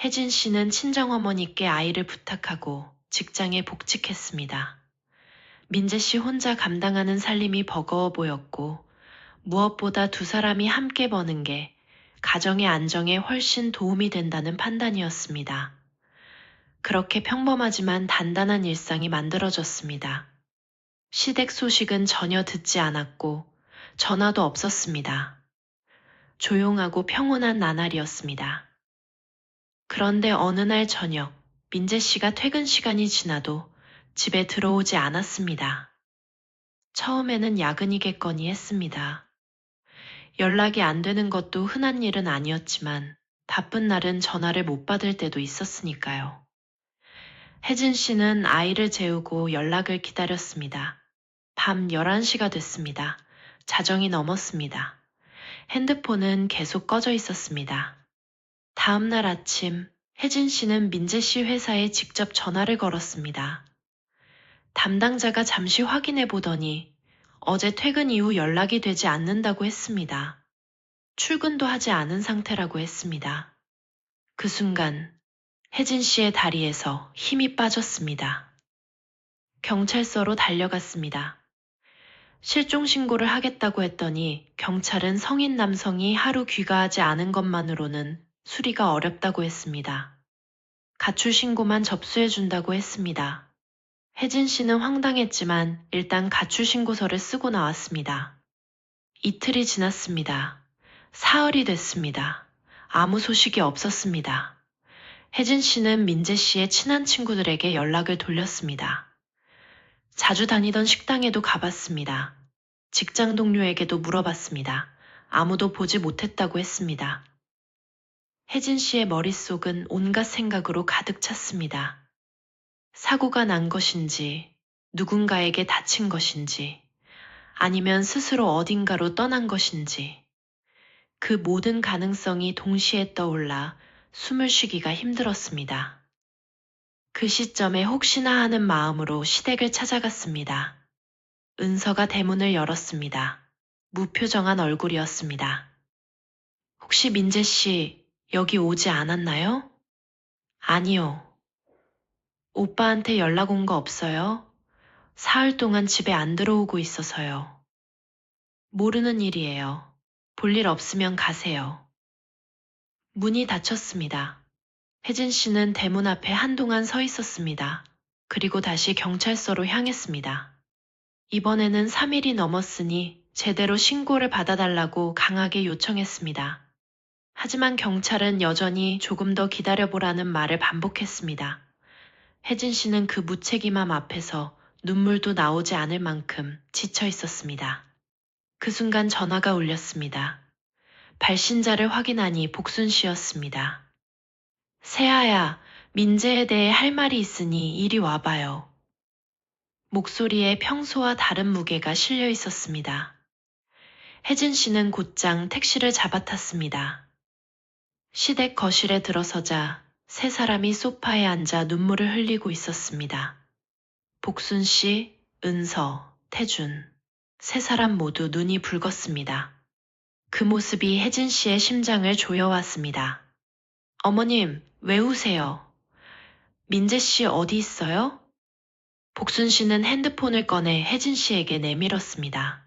혜진 씨는 친정어머니께 아이를 부탁하고 직장에 복직했습니다. 민재 씨 혼자 감당하는 살림이 버거워 보였고 무엇보다 두 사람이 함께 버는 게 가정의 안정에 훨씬 도움이 된다는 판단이었습니다. 그렇게 평범하지만 단단한 일상이 만들어졌습니다. 시댁 소식은 전혀 듣지 않았고 전화도 없었습니다. 조용하고 평온한 나날이었습니다. 그런데 어느 날 저녁 민재 씨가 퇴근 시간이 지나도 집에 들어오지 않았습니다. 처음에는 야근이겠거니 했습니다. 연락이 안 되는 것도 흔한 일은 아니었지만 바쁜 날은 전화를 못 받을 때도 있었으니까요. 혜진 씨는 아이를 재우고 연락을 기다렸습니다. 밤 11시가 됐습니다. 자정이 넘었습니다. 핸드폰은 계속 꺼져 있었습니다. 다음 날 아침 혜진 씨는 민재 씨 회사에 직접 전화를 걸었습니다. 담당자가 잠시 확인해 보더니 어제 퇴근 이후 연락이 되지 않는다고 했습니다. 출근도 하지 않은 상태라고 했습니다. 그 순간 혜진 씨의 다리에서 힘이 빠졌습니다. 경찰서로 달려갔습니다. 실종 신고를 하겠다고 했더니 경찰은 성인 남성이 하루 귀가하지 않은 것만으로는 수리가 어렵다고 했습니다. 가출 신고만 접수해 준다고 했습니다. 혜진 씨는 황당했지만 일단 가출 신고서를 쓰고 나왔습니다. 이틀이 지났습니다. 사흘이 됐습니다. 아무 소식이 없었습니다. 혜진 씨는 민재 씨의 친한 친구들에게 연락을 돌렸습니다. 자주 다니던 식당에도 가봤습니다. 직장 동료에게도 물어봤습니다. 아무도 보지 못했다고 했습니다. 혜진 씨의 머릿속은 온갖 생각으로 가득 찼습니다. 사고가 난 것인지, 누군가에게 다친 것인지, 아니면 스스로 어딘가로 떠난 것인지, 그 모든 가능성이 동시에 떠올라 숨을 쉬기가 힘들었습니다. 그 시점에 혹시나 하는 마음으로 시댁을 찾아갔습니다. 은서가 대문을 열었습니다. 무표정한 얼굴이었습니다. 혹시 민재 씨 여기 오지 않았나요? 아니요. 오빠한테 연락 온 거 없어요? 사흘 동안 집에 안 들어오고 있어서요. 모르는 일이에요. 볼 일 없으면 가세요. 문이 닫혔습니다. 혜진 씨는 대문 앞에 한동안 서 있었습니다. 그리고 다시 경찰서로 향했습니다. 이번에는 3일이 넘었으니 제대로 신고를 받아달라고 강하게 요청했습니다. 하지만 경찰은 여전히 조금 더 기다려보라는 말을 반복했습니다. 혜진 씨는 그 무책임함 앞에서 눈물도 나오지 않을 만큼 지쳐 있었습니다. 그 순간 전화가 울렸습니다. 발신자를 확인하니 복순 씨였습니다. 세아야, 민재에 대해 할 말이 있으니 이리 와봐요. 목소리에 평소와 다른 무게가 실려 있었습니다. 혜진 씨는 곧장 택시를 잡아탔습니다. 시댁 거실에 들어서자 세 사람이 소파에 앉아 눈물을 흘리고 있었습니다. 복순 씨, 은서, 태준. 세 사람 모두 눈이 붉었습니다. 그 모습이 혜진 씨의 심장을 조여왔습니다. 어머님, 왜 우세요? 민재 씨 어디 있어요? 복순 씨는 핸드폰을 꺼내 혜진 씨에게 내밀었습니다.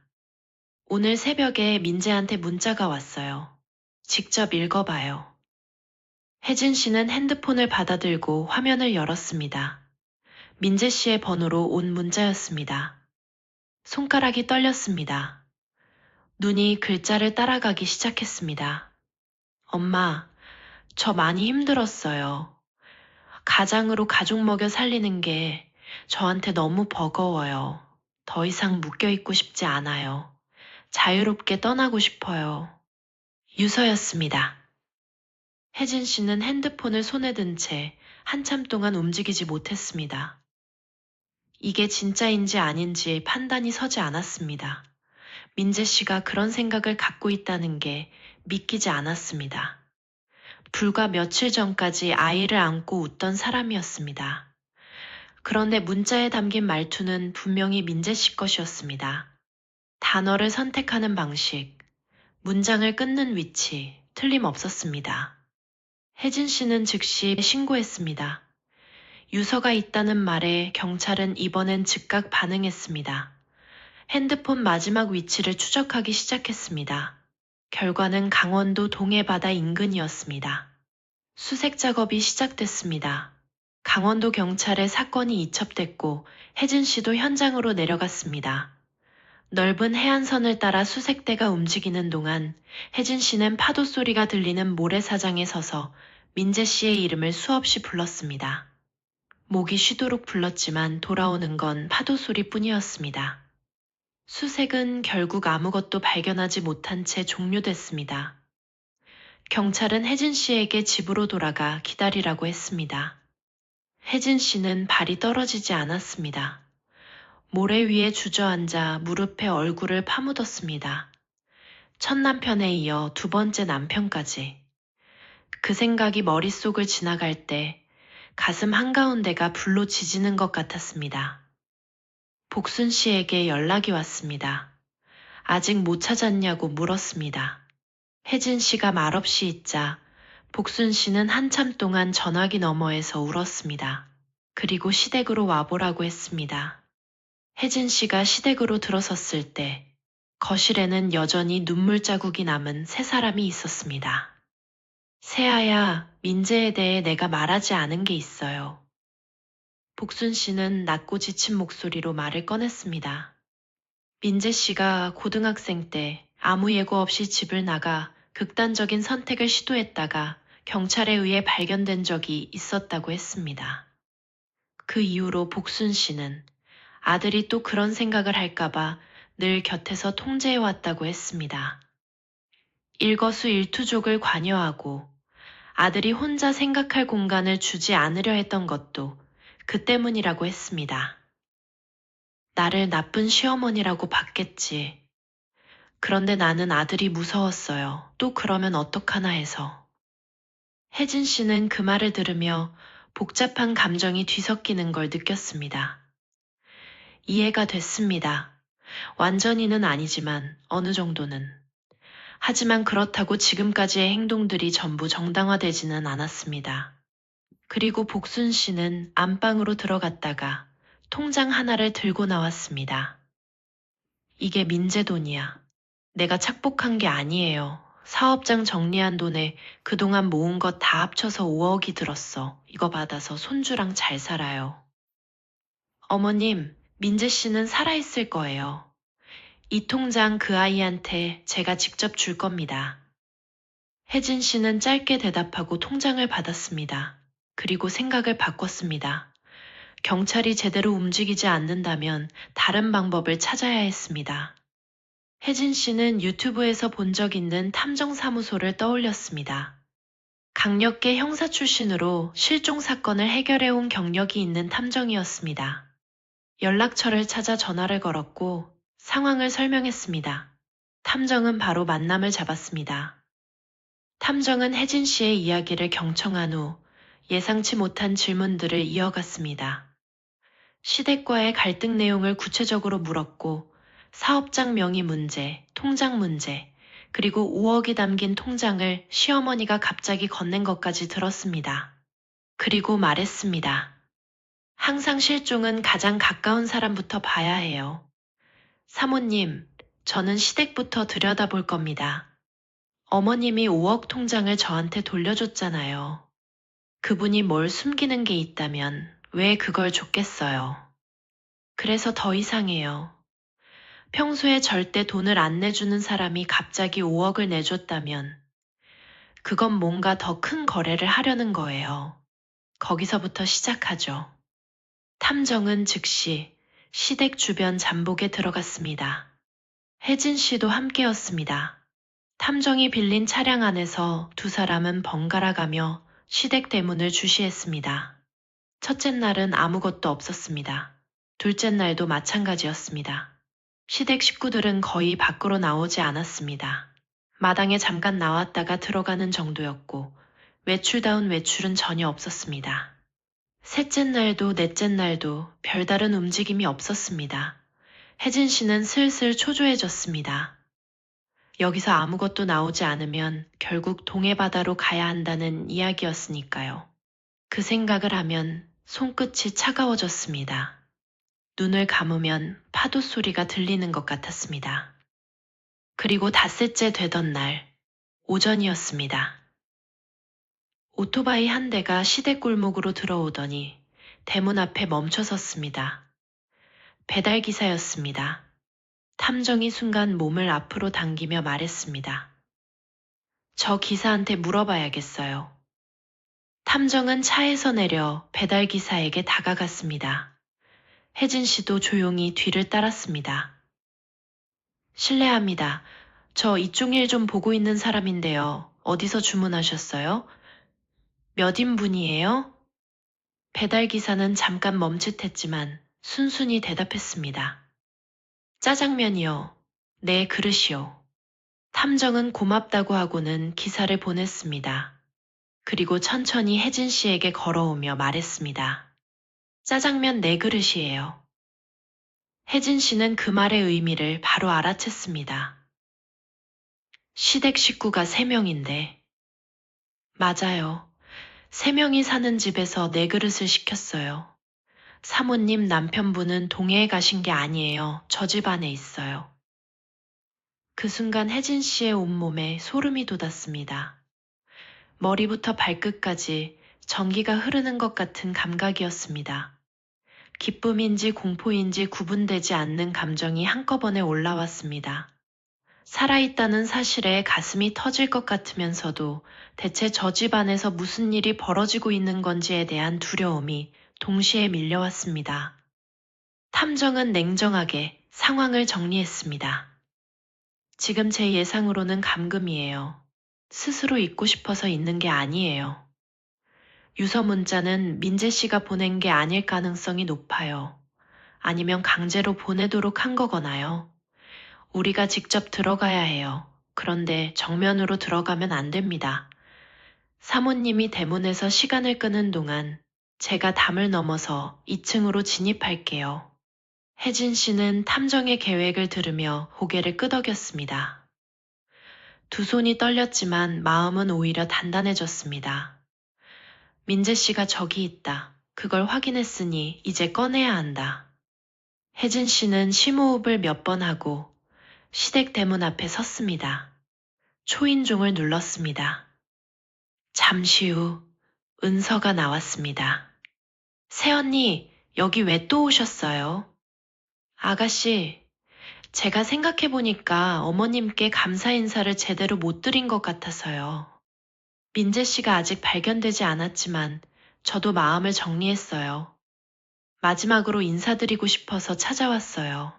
오늘 새벽에 민재한테 문자가 왔어요. 직접 읽어봐요. 혜진 씨는 핸드폰을 받아들고 화면을 열었습니다. 민재 씨의 번호로 온 문자였습니다. 손가락이 떨렸습니다. 눈이 글자를 따라가기 시작했습니다. 엄마, 저 많이 힘들었어요. 가장으로 가족 먹여 살리는 게 저한테 너무 버거워요. 더 이상 묶여있고 싶지 않아요. 자유롭게 떠나고 싶어요. 유서였습니다. 혜진 씨는 핸드폰을 손에 든 채 한참 동안 움직이지 못했습니다. 이게 진짜인지 아닌지 판단이 서지 않았습니다. 민재 씨가 그런 생각을 갖고 있다는 게 믿기지 않았습니다. 불과 며칠 전까지 아이를 안고 웃던 사람이었습니다. 그런데 문자에 담긴 말투는 분명히 민재 씨 것이었습니다. 단어를 선택하는 방식, 문장을 끊는 위치, 틀림없었습니다. 혜진 씨는 즉시 신고했습니다. 유서가 있다는 말에 경찰은 이번엔 즉각 반응했습니다. 핸드폰 마지막 위치를 추적하기 시작했습니다. 결과는 강원도 동해바다 인근이었습니다. 수색 작업이 시작됐습니다. 강원도 경찰에 사건이 이첩됐고 혜진 씨도 현장으로 내려갔습니다. 넓은 해안선을 따라 수색대가 움직이는 동안 혜진 씨는 파도 소리가 들리는 모래사장에 서서 민재 씨의 이름을 수없이 불렀습니다. 목이 쉬도록 불렀지만 돌아오는 건 파도 소리뿐이었습니다. 수색은 결국 아무것도 발견하지 못한 채 종료됐습니다. 경찰은 혜진 씨에게 집으로 돌아가 기다리라고 했습니다. 혜진 씨는 발이 떨어지지 않았습니다. 모래 위에 주저앉아 무릎에 얼굴을 파묻었습니다. 첫 남편에 이어 두 번째 남편까지. 그 생각이 머릿속을 지나갈 때 가슴 한가운데가 불로 지지는 것 같았습니다. 복순 씨에게 연락이 왔습니다. 아직 못 찾았냐고 물었습니다. 혜진 씨가 말없이 있자 복순 씨는 한참 동안 전화기 너머에서 울었습니다. 그리고 시댁으로 와보라고 했습니다. 혜진 씨가 시댁으로 들어섰을 때 거실에는 여전히 눈물 자국이 남은 세 사람이 있었습니다. 세아야, 민재에 대해 내가 말하지 않은 게 있어요. 복순 씨는 낮고 지친 목소리로 말을 꺼냈습니다. 민재 씨가 고등학생 때 아무 예고 없이 집을 나가 극단적인 선택을 시도했다가 경찰에 의해 발견된 적이 있었다고 했습니다. 그 이후로 복순 씨는 아들이 또 그런 생각을 할까봐 늘 곁에서 통제해왔다고 했습니다. 일거수일투족을 관여하고 아들이 혼자 생각할 공간을 주지 않으려 했던 것도 그 때문이라고 했습니다. 나를 나쁜 시어머니라고 봤겠지. 그런데 나는 아들이 무서웠어요. 또 그러면 어떡하나 해서. 혜진 씨는 그 말을 들으며 복잡한 감정이 뒤섞이는 걸 느꼈습니다. 이해가 됐습니다. 완전히는 아니지만 어느 정도는. 하지만 그렇다고 지금까지의 행동들이 전부 정당화되지는 않았습니다. 그리고 복순 씨는 안방으로 들어갔다가 통장 하나를 들고 나왔습니다. 이게 민재 돈이야. 내가 착복한 게 아니에요. 사업장 정리한 돈에 그동안 모은 것 다 합쳐서 5억이 들었어. 이거 받아서 손주랑 잘 살아요. 어머님, 민재 씨는 살아있을 거예요. 이 통장 그 아이한테 제가 직접 줄 겁니다. 혜진 씨는 짧게 대답하고 통장을 받았습니다. 그리고 생각을 바꿨습니다. 경찰이 제대로 움직이지 않는다면 다른 방법을 찾아야 했습니다. 혜진 씨는 유튜브에서 본 적 있는 탐정사무소를 떠올렸습니다. 강력계 형사 출신으로 실종 사건을 해결해온 경력이 있는 탐정이었습니다. 연락처를 찾아 전화를 걸었고 상황을 설명했습니다. 탐정은 바로 만남을 잡았습니다. 탐정은 혜진 씨의 이야기를 경청한 후 예상치 못한 질문들을 이어갔습니다. 시댁과의 갈등 내용을 구체적으로 물었고 사업장 명의 문제, 통장 문제, 그리고 5억이 담긴 통장을 시어머니가 갑자기 건넨 것까지 들었습니다. 그리고 말했습니다. 항상 실종은 가장 가까운 사람부터 봐야 해요. 사모님, 저는 시댁부터 들여다볼 겁니다. 어머님이 5억 통장을 저한테 돌려줬잖아요. 그분이 뭘 숨기는 게 있다면 왜 그걸 줬겠어요. 그래서 더 이상해요. 평소에 절대 돈을 안 내주는 사람이 갑자기 5억을 내줬다면 그건 뭔가 더 큰 거래를 하려는 거예요. 거기서부터 시작하죠. 탐정은 즉시 시댁 주변 잠복에 들어갔습니다. 혜진 씨도 함께였습니다. 탐정이 빌린 차량 안에서 두 사람은 번갈아 가며 시댁 대문을 주시했습니다. 첫째 날은 아무것도 없었습니다. 둘째 날도 마찬가지였습니다. 시댁 식구들은 거의 밖으로 나오지 않았습니다. 마당에 잠깐 나왔다가 들어가는 정도였고 외출다운 외출은 전혀 없었습니다. 셋째 날도 넷째 날도 별다른 움직임이 없었습니다. 혜진 씨는 슬슬 초조해졌습니다. 여기서 아무것도 나오지 않으면 결국 동해바다로 가야 한다는 이야기였으니까요. 그 생각을 하면 손끝이 차가워졌습니다. 눈을 감으면 파도 소리가 들리는 것 같았습니다. 그리고 닷새째 되던 날, 오전이었습니다. 오토바이 한 대가 시댁 골목으로 들어오더니 대문 앞에 멈춰 섰습니다. 배달기사였습니다. 탐정이 순간 몸을 앞으로 당기며 말했습니다. 저 기사한테 물어봐야겠어요. 탐정은 차에서 내려 배달기사에게 다가갔습니다. 혜진 씨도 조용히 뒤를 따랐습니다. 실례합니다. 저 이쪽 일 좀 보고 있는 사람인데요. 어디서 주문하셨어요? 몇 인분이에요? 배달기사는 잠깐 멈칫했지만 순순히 대답했습니다. 짜장면이요. 네, 그릇이요. 탐정은 고맙다고 하고는 기사를 보냈습니다. 그리고 천천히 혜진 씨에게 걸어오며 말했습니다. 짜장면 4그릇이에요. 혜진 씨는 그 말의 의미를 바로 알아챘습니다. 시댁 식구가 3명인데. 맞아요. 3명이 사는 집에서 4그릇을 시켰어요. 사모님 남편분은 동해에 가신 게 아니에요. 저 집 안에 있어요. 그 순간 혜진 씨의 온몸에 소름이 돋았습니다. 머리부터 발끝까지 전기가 흐르는 것 같은 감각이었습니다. 기쁨인지 공포인지 구분되지 않는 감정이 한꺼번에 올라왔습니다. 살아있다는 사실에 가슴이 터질 것 같으면서도 대체 저 집 안에서 무슨 일이 벌어지고 있는 건지에 대한 두려움이 동시에 밀려왔습니다. 탐정은 냉정하게 상황을 정리했습니다. 지금 제 예상으로는 감금이에요. 스스로 잊고 싶어서 있는 게 아니에요. 유서 문자는 민재 씨가 보낸 게 아닐 가능성이 높아요. 아니면 강제로 보내도록 한 거거나요. 우리가 직접 들어가야 해요. 그런데 정면으로 들어가면 안 됩니다. 사모님이 대문에서 시간을 끄는 동안 제가 담을 넘어서 2층으로 진입할게요. 혜진 씨는 탐정의 계획을 들으며 고개를 끄덕였습니다. 두 손이 떨렸지만 마음은 오히려 단단해졌습니다. 민재 씨가 저기 있다. 그걸 확인했으니 이제 꺼내야 한다. 혜진 씨는 심호흡을 몇 번 하고 시댁 대문 앞에 섰습니다. 초인종을 눌렀습니다. 잠시 후 은서가 나왔습니다. 새언니, 여기 왜 또 오셨어요? 아가씨, 제가 생각해보니까 어머님께 감사 인사를 제대로 못 드린 것 같아서요. 민재 씨가 아직 발견되지 않았지만 저도 마음을 정리했어요. 마지막으로 인사드리고 싶어서 찾아왔어요.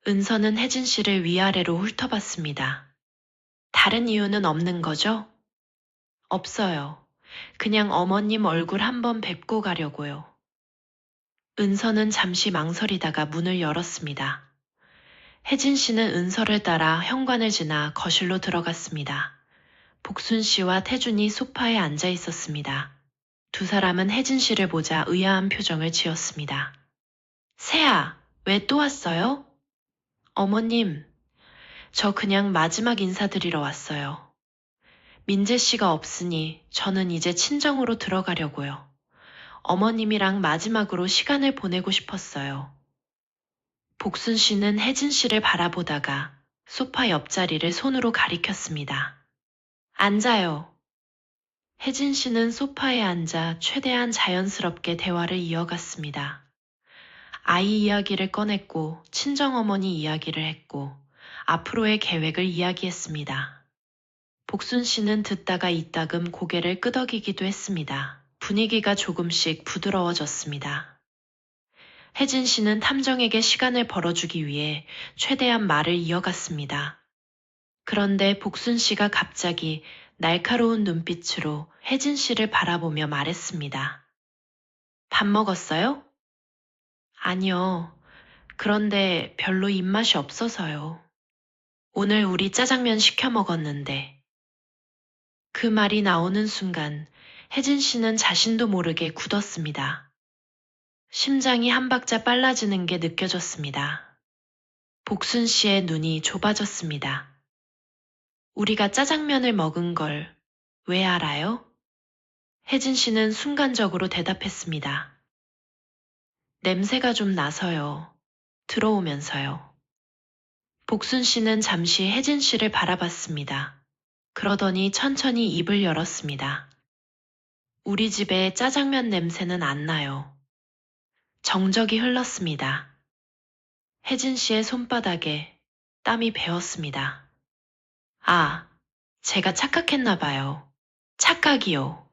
은서는 혜진 씨를 위아래로 훑어봤습니다. 다른 이유는 없는 거죠? 없어요. 그냥 어머님 얼굴 한번 뵙고 가려고요. 은서는 잠시 망설이다가 문을 열었습니다. 혜진 씨는 은서를 따라 현관을 지나 거실로 들어갔습니다. 복순 씨와 태준이 소파에 앉아 있었습니다. 두 사람은 혜진 씨를 보자 의아한 표정을 지었습니다. 새아, 왜 또 왔어요? 어머님, 저 그냥 마지막 인사드리러 왔어요. 민재 씨가 없으니 저는 이제 친정으로 들어가려고요. 어머님이랑 마지막으로 시간을 보내고 싶었어요. 복순 씨는 혜진 씨를 바라보다가 소파 옆자리를 손으로 가리켰습니다. 앉아요. 혜진 씨는 소파에 앉아 최대한 자연스럽게 대화를 이어갔습니다. 아이 이야기를 꺼냈고 친정어머니 이야기를 했고 앞으로의 계획을 이야기했습니다. 복순 씨는 듣다가 이따금 고개를 끄덕이기도 했습니다. 분위기가 조금씩 부드러워졌습니다. 혜진 씨는 탐정에게 시간을 벌어주기 위해 최대한 말을 이어갔습니다. 그런데 복순 씨가 갑자기 날카로운 눈빛으로 혜진 씨를 바라보며 말했습니다. 밥 먹었어요? 아니요. 그런데 별로 입맛이 없어서요. 오늘 우리 짜장면 시켜 먹었는데. 그 말이 나오는 순간 혜진 씨는 자신도 모르게 굳었습니다. 심장이 한 박자 빨라지는 게 느껴졌습니다. 복순 씨의 눈이 좁아졌습니다. 우리가 짜장면을 먹은 걸 왜 알아요? 혜진 씨는 순간적으로 대답했습니다. 냄새가 좀 나서요. 들어오면서요. 복순 씨는 잠시 혜진 씨를 바라봤습니다. 그러더니 천천히 입을 열었습니다. 우리 집에 짜장면 냄새는 안 나요. 정적이 흘렀습니다. 혜진 씨의 손바닥에 땀이 배었습니다. 아, 제가 착각했나 봐요. 착각이요.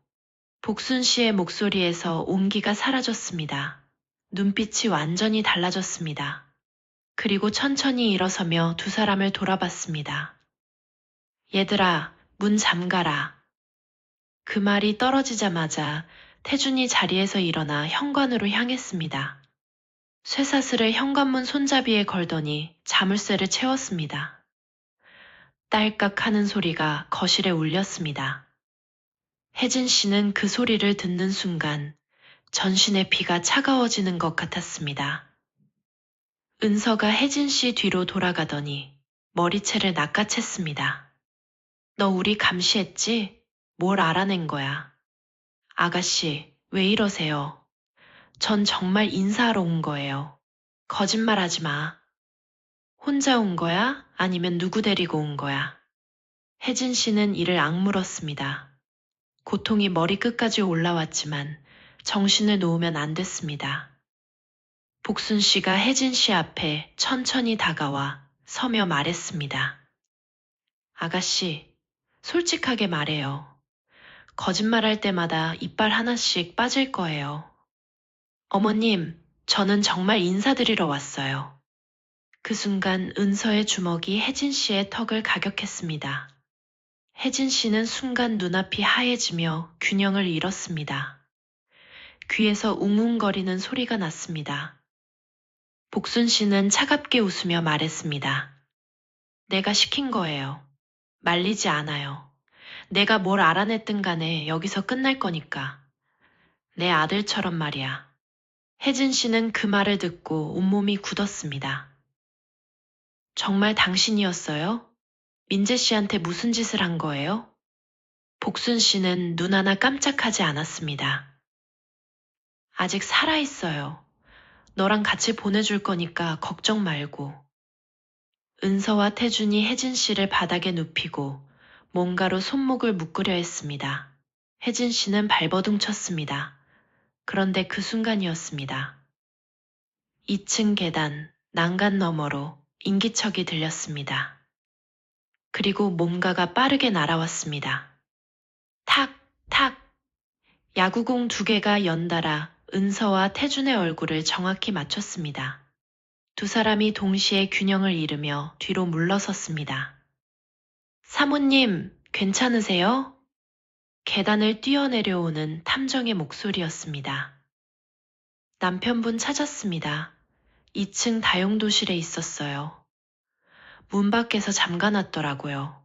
복순 씨의 목소리에서 온기가 사라졌습니다. 눈빛이 완전히 달라졌습니다. 그리고 천천히 일어서며 두 사람을 돌아봤습니다. 얘들아, 문 잠가라. 그 말이 떨어지자마자 태준이 자리에서 일어나 현관으로 향했습니다. 쇠사슬을 현관문 손잡이에 걸더니 자물쇠를 채웠습니다. 딸깍 하는 소리가 거실에 울렸습니다. 혜진 씨는 그 소리를 듣는 순간 전신의 피가 차가워지는 것 같았습니다. 은서가 혜진 씨 뒤로 돌아가더니 머리채를 낚아챘습니다. 너 우리 감시했지? 뭘 알아낸 거야? 아가씨, 왜 이러세요? 전 정말 인사하러 온 거예요. 거짓말하지 마. 혼자 온 거야? 아니면 누구 데리고 온 거야? 혜진 씨는 이를 악물었습니다. 고통이 머리끝까지 올라왔지만 정신을 놓으면 안 됐습니다. 복순 씨가 혜진 씨 앞에 천천히 다가와 서며 말했습니다. 아가씨, 솔직하게 말해요. 거짓말할 때마다 이빨 하나씩 빠질 거예요. 어머님, 저는 정말 인사드리러 왔어요. 그 순간 은서의 주먹이 혜진 씨의 턱을 가격했습니다. 혜진 씨는 순간 눈앞이 하얘지며 균형을 잃었습니다. 귀에서 웅웅거리는 소리가 났습니다. 복순 씨는 차갑게 웃으며 말했습니다. 내가 시킨 거예요. 말리지 않아요. 내가 뭘 알아냈든 간에 여기서 끝날 거니까. 내 아들처럼 말이야. 혜진 씨는 그 말을 듣고 온몸이 굳었습니다. 정말 당신이었어요? 민재 씨한테 무슨 짓을 한 거예요? 복순 씨는 눈 하나 깜짝하지 않았습니다. 아직 살아있어요. 너랑 같이 보내줄 거니까 걱정 말고. 은서와 태준이 혜진 씨를 바닥에 눕히고 뭔가로 손목을 묶으려 했습니다. 혜진 씨는 발버둥 쳤습니다. 그런데 그 순간이었습니다. 2층 계단, 난간 너머로 인기척이 들렸습니다. 그리고 뭔가가 빠르게 날아왔습니다. 탁, 탁. 야구공 2개가 연달아 은서와 태준의 얼굴을 정확히 맞췄습니다. 두 사람이 동시에 균형을 잃으며 뒤로 물러섰습니다. 사모님, 괜찮으세요? 계단을 뛰어내려오는 탐정의 목소리였습니다. 남편분 찾았습니다. 2층 다용도실에 있었어요. 문 밖에서 잠가놨더라고요.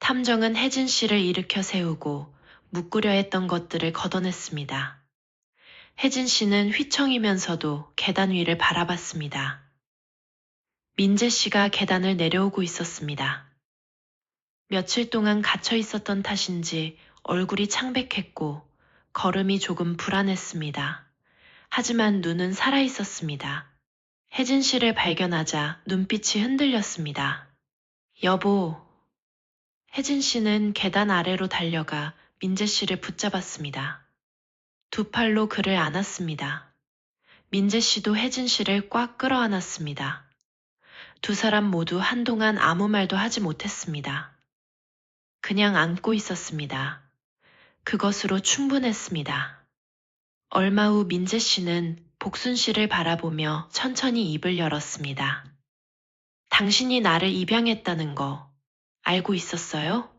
탐정은 혜진 씨를 일으켜 세우고 묶으려 했던 것들을 걷어냈습니다. 혜진 씨는 휘청이면서도 계단 위를 바라봤습니다. 민재 씨가 계단을 내려오고 있었습니다. 며칠 동안 갇혀 있었던 탓인지 얼굴이 창백했고 걸음이 조금 불안했습니다. 하지만 눈은 살아 있었습니다. 혜진 씨를 발견하자 눈빛이 흔들렸습니다. 여보. 혜진 씨는 계단 아래로 달려가 민재 씨를 붙잡았습니다. 두 팔로 그를 안았습니다. 민재 씨도 혜진 씨를 꽉 끌어안았습니다. 두 사람 모두 한동안 아무 말도 하지 못했습니다. 그냥 안고 있었습니다. 그것으로 충분했습니다. 얼마 후 민재 씨는 복순 씨를 바라보며 천천히 입을 열었습니다. 당신이 나를 입양했다는 거 알고 있었어요?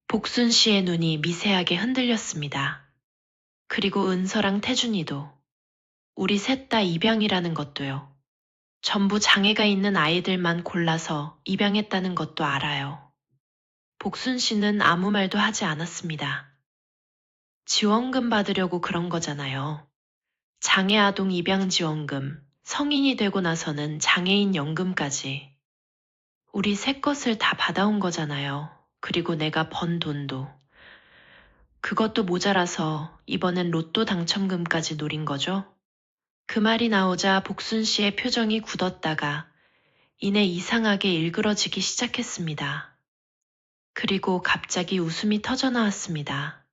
복순 씨의 눈이 미세하게 흔들렸습니다. 그리고 은서랑 태준이도, 우리 셋 다 입양이라는 것도요. 전부 장애가 있는 아이들만 골라서 입양했다는 것도 알아요. 복순 씨는 아무 말도 하지 않았습니다. 지원금 받으려고 그런 거잖아요. 장애 아동 입양 지원금, 성인이 되고 나서는 장애인 연금까지. 우리 새 것을 다 받아온 거잖아요. 그리고 내가 번 돈도. 그것도 모자라서 이번엔 로또 당첨금까지 노린 거죠? 그 말이 나오자 복순 씨의 표정이 굳었다가 이내 이상하게 일그러지기 시작했습니다. 그리고 갑자기 웃음이 터져 나왔습니다.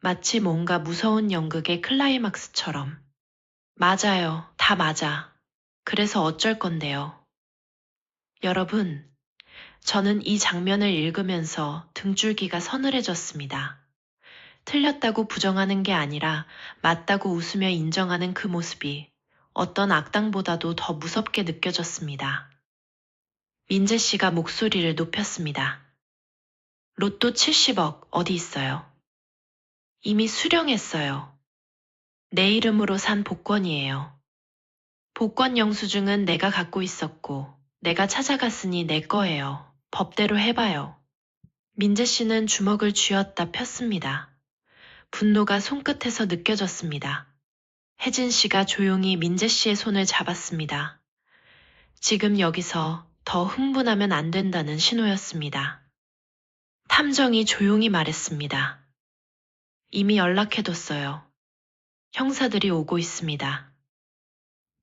마치 뭔가 무서운 연극의 클라이막스처럼. 맞아요. 다 맞아. 그래서 어쩔 건데요. 여러분, 저는 이 장면을 읽으면서 등줄기가 서늘해졌습니다. 틀렸다고 부정하는 게 아니라 맞다고 웃으며 인정하는 그 모습이 어떤 악당보다도 더 무섭게 느껴졌습니다. 민재 씨가 목소리를 높였습니다. 로또 70억 어디 있어요? 이미 수령했어요. 내 이름으로 산 복권이에요. 복권 영수증은 내가 갖고 있었고 내가 찾아갔으니 내 거예요. 법대로 해봐요. 민재 씨는 주먹을 쥐었다 폈습니다. 분노가 손끝에서 느껴졌습니다. 혜진 씨가 조용히 민재 씨의 손을 잡았습니다. 지금 여기서 더 흥분하면 안 된다는 신호였습니다. 탐정이 조용히 말했습니다. 이미 연락해뒀어요. 형사들이 오고 있습니다.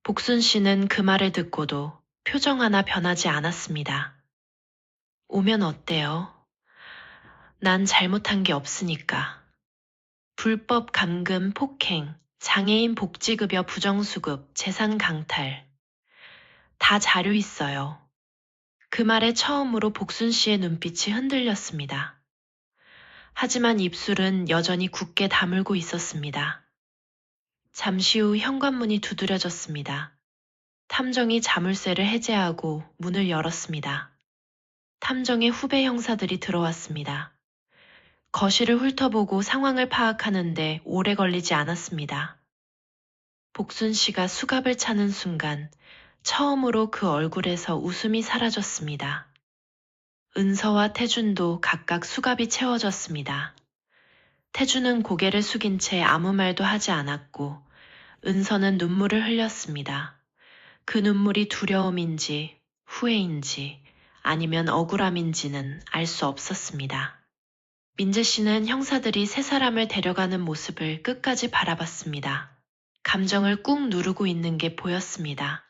복순 씨는 그 말을 듣고도 표정 하나 변하지 않았습니다. 오면 어때요? 난 잘못한 게 없으니까. 불법 감금, 폭행, 장애인 복지급여 부정수급, 재산 강탈. 다 자료 있어요. 그 말에 처음으로 복순 씨의 눈빛이 흔들렸습니다. 하지만 입술은 여전히 굳게 다물고 있었습니다. 잠시 후 현관문이 두드려졌습니다. 탐정이 자물쇠를 해제하고 문을 열었습니다. 탐정의 후배 형사들이 들어왔습니다. 거실을 훑어보고 상황을 파악하는데 오래 걸리지 않았습니다. 복순 씨가 수갑을 차는 순간 처음으로 그 얼굴에서 웃음이 사라졌습니다. 은서와 태준도 각각 수갑이 채워졌습니다. 태준은 고개를 숙인 채 아무 말도 하지 않았고 은서는 눈물을 흘렸습니다. 그 눈물이 두려움인지 후회인지 아니면 억울함인지는 알 수 없었습니다. 민재 씨는 형사들이 세 사람을 데려가는 모습을 끝까지 바라봤습니다. 감정을 꾹 누르고 있는 게 보였습니다.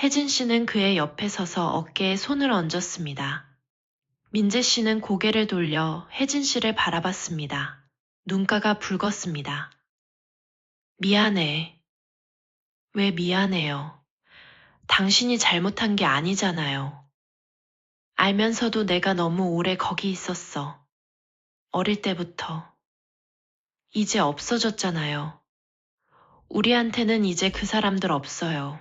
혜진 씨는 그의 옆에 서서 어깨에 손을 얹었습니다. 민재 씨는 고개를 돌려 혜진 씨를 바라봤습니다. 눈가가 붉었습니다. 미안해. 왜 미안해요? 당신이 잘못한 게 아니잖아요. 알면서도 내가 너무 오래 거기 있었어. 어릴 때부터. 이제 없어졌잖아요. 우리한테는 이제 그 사람들 없어요.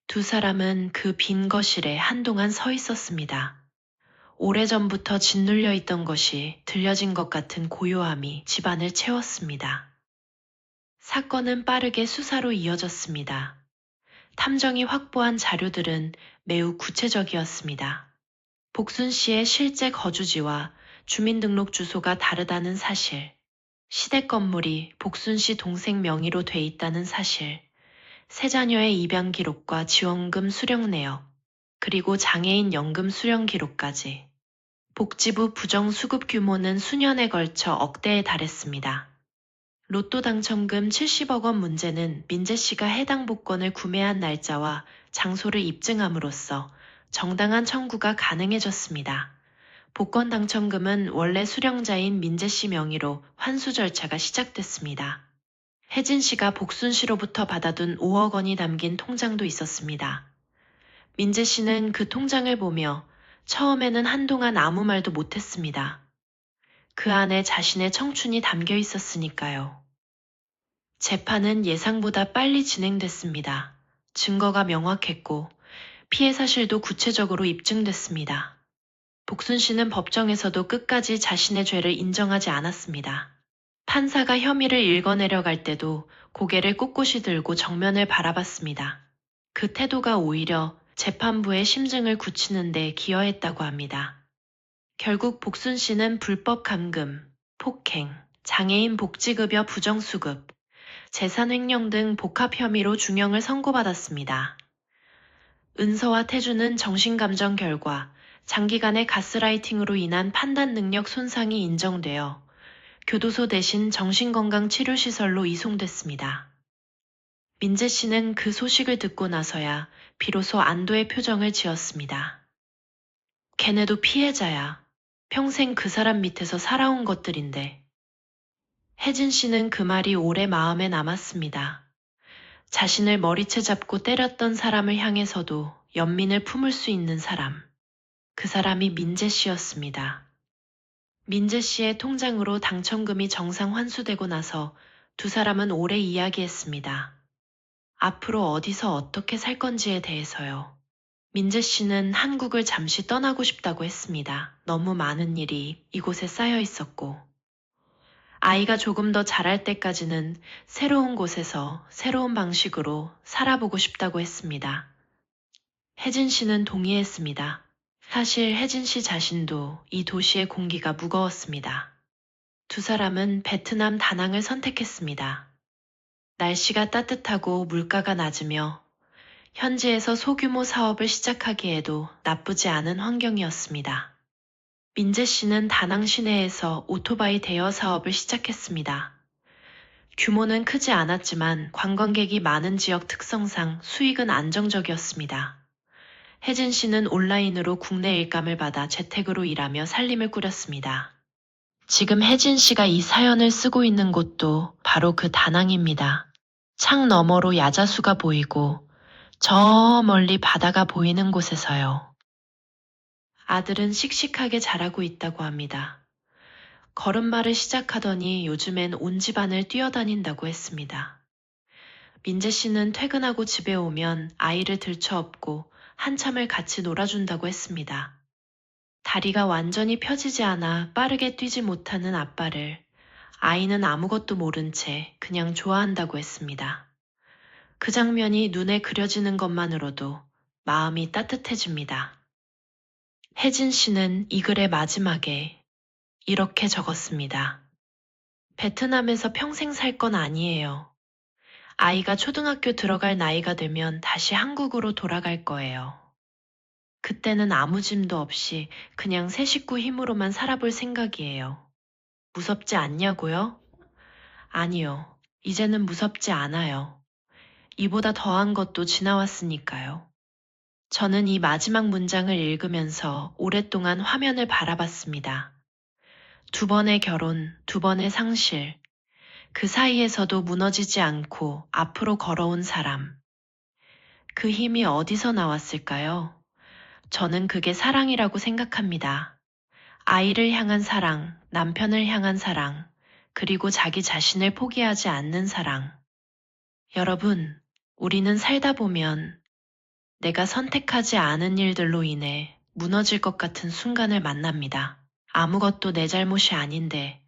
두 사람은 그 빈 거실에 한동안 서 있었습니다. 오래전부터 짓눌려 있던 것이 들려진 것 같은 고요함이 집안을 채웠습니다. 사건은 빠르게 수사로 이어졌습니다. 탐정이 확보한 자료들은 매우 구체적이었습니다. 복순 씨의 실제 거주지와 주민등록 주소가 다르다는 사실, 시댁 건물이 복순 씨 동생 명의로 돼 있다는 사실, 세 자녀의 입양 기록과 지원금 수령 내역, 그리고 장애인 연금 수령 기록까지. 복지부 부정 수급 규모는 수년에 걸쳐 억대에 달했습니다. 로또 당첨금 70억 원 문제는 민재 씨가 해당 복권을 구매한 날짜와 장소를 입증함으로써 정당한 청구가 가능해졌습니다. 복권 당첨금은 원래 수령자인 민재 씨 명의로 환수 절차가 시작됐습니다. 혜진 씨가 복순 씨로부터 받아둔 5억 원이 담긴 통장도 있었습니다. 민재 씨는 그 통장을 보며 처음에는 한동안 아무 말도 못했습니다. 그 안에 자신의 청춘이 담겨 있었으니까요. 재판은 예상보다 빨리 진행됐습니다. 증거가 명확했고 피해 사실도 구체적으로 입증됐습니다. 복순 씨는 법정에서도 끝까지 자신의 죄를 인정하지 않았습니다. 판사가 혐의를 읽어내려갈 때도 고개를 꼿꼿이 들고 정면을 바라봤습니다. 그 태도가 오히려 재판부의 심증을 굳히는 데 기여했다고 합니다. 결국 복순 씨는 불법 감금, 폭행, 장애인 복지급여 부정수급, 재산횡령 등 복합 혐의로 중형을 선고받았습니다. 은서와 태주는 정신감정 결과 장기간의 가스라이팅으로 인한 판단 능력 손상이 인정되어 교도소 대신 정신건강치료시설로 이송됐습니다. 민재 씨는 그 소식을 듣고 나서야 비로소 안도의 표정을 지었습니다. 걔네도 피해자야. 평생 그 사람 밑에서 살아온 것들인데. 혜진 씨는 그 말이 오래 마음에 남았습니다. 자신을 머리채 잡고 때렸던 사람을 향해서도 연민을 품을 수 있는 사람. 그 사람이 민재 씨였습니다. 민재 씨의 통장으로 당첨금이 정상 환수되고 나서 두 사람은 오래 이야기했습니다. 앞으로 어디서 어떻게 살 건지에 대해서요. 민재 씨는 한국을 잠시 떠나고 싶다고 했습니다. 너무 많은 일이 이곳에 쌓여 있었고. 아이가 조금 더 자랄 때까지는 새로운 곳에서 새로운 방식으로 살아보고 싶다고 했습니다. 혜진 씨는 동의했습니다. 사실 혜진 씨 자신도 이 도시의 공기가 무거웠습니다. 두 사람은 베트남 다낭을 선택했습니다. 날씨가 따뜻하고 물가가 낮으며 현지에서 소규모 사업을 시작하기에도 나쁘지 않은 환경이었습니다. 민재 씨는 다낭 시내에서 오토바이 대여 사업을 시작했습니다. 규모는 크지 않았지만 관광객이 많은 지역 특성상 수익은 안정적이었습니다. 혜진 씨는 온라인으로 국내 일감을 받아 재택으로 일하며 살림을 꾸렸습니다. 지금 혜진 씨가 이 사연을 쓰고 있는 곳도 바로 그 다낭입니다. 창 너머로 야자수가 보이고 저 멀리 바다가 보이는 곳에서요. 아들은 씩씩하게 자라고 있다고 합니다. 걸음마를 시작하더니 요즘엔 온 집안을 뛰어다닌다고 했습니다. 민재 씨는 퇴근하고 집에 오면 아이를 들쳐업고 한참을 같이 놀아준다고 했습니다. 다리가 완전히 펴지지 않아 빠르게 뛰지 못하는 아빠를 아이는 아무것도 모른 채 그냥 좋아한다고 했습니다. 그 장면이 눈에 그려지는 것만으로도 마음이 따뜻해집니다. 혜진 씨는 이 글의 마지막에 이렇게 적었습니다. 베트남에서 평생 살 건 아니에요. 아이가 초등학교 들어갈 나이가 되면 다시 한국으로 돌아갈 거예요. 그때는 아무 짐도 없이 그냥 새 식구 힘으로만 살아볼 생각이에요. 무섭지 않냐고요? 아니요. 이제는 무섭지 않아요. 이보다 더한 것도 지나왔으니까요. 저는 이 마지막 문장을 읽으면서 오랫동안 화면을 바라봤습니다. 두 번의 결혼, 두 번의 상실, 그 사이에서도 무너지지 않고 앞으로 걸어온 사람. 그 힘이 어디서 나왔을까요? 저는 그게 사랑이라고 생각합니다. 아이를 향한 사랑, 남편을 향한 사랑, 그리고 자기 자신을 포기하지 않는 사랑. 여러분, 우리는 살다 보면 내가 선택하지 않은 일들로 인해 무너질 것 같은 순간을 만납니다. 아무것도 내 잘못이 아닌데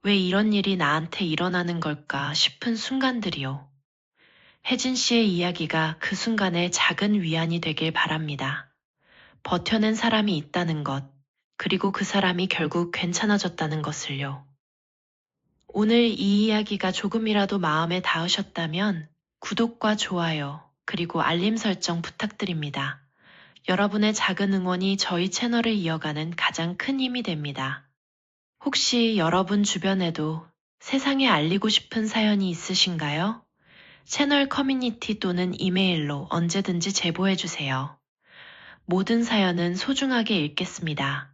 왜 이런 일이 나한테 일어나는 걸까 싶은 순간들이요. 혜진 씨의 이야기가 그 순간에 작은 위안이 되길 바랍니다. 버텨낸 사람이 있다는 것, 그리고 그 사람이 결국 괜찮아졌다는 것을요. 오늘 이 이야기가 조금이라도 마음에 닿으셨다면 구독과 좋아요, 그리고 알림 설정 부탁드립니다. 여러분의 작은 응원이 저희 채널을 이어가는 가장 큰 힘이 됩니다. 혹시 여러분 주변에도 세상에 알리고 싶은 사연이 있으신가요? 채널 커뮤니티 또는 이메일로 언제든지 제보해주세요. 모든 사연은 소중하게 읽겠습니다.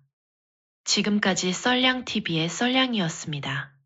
지금까지 썰량TV의 썰량이었습니다.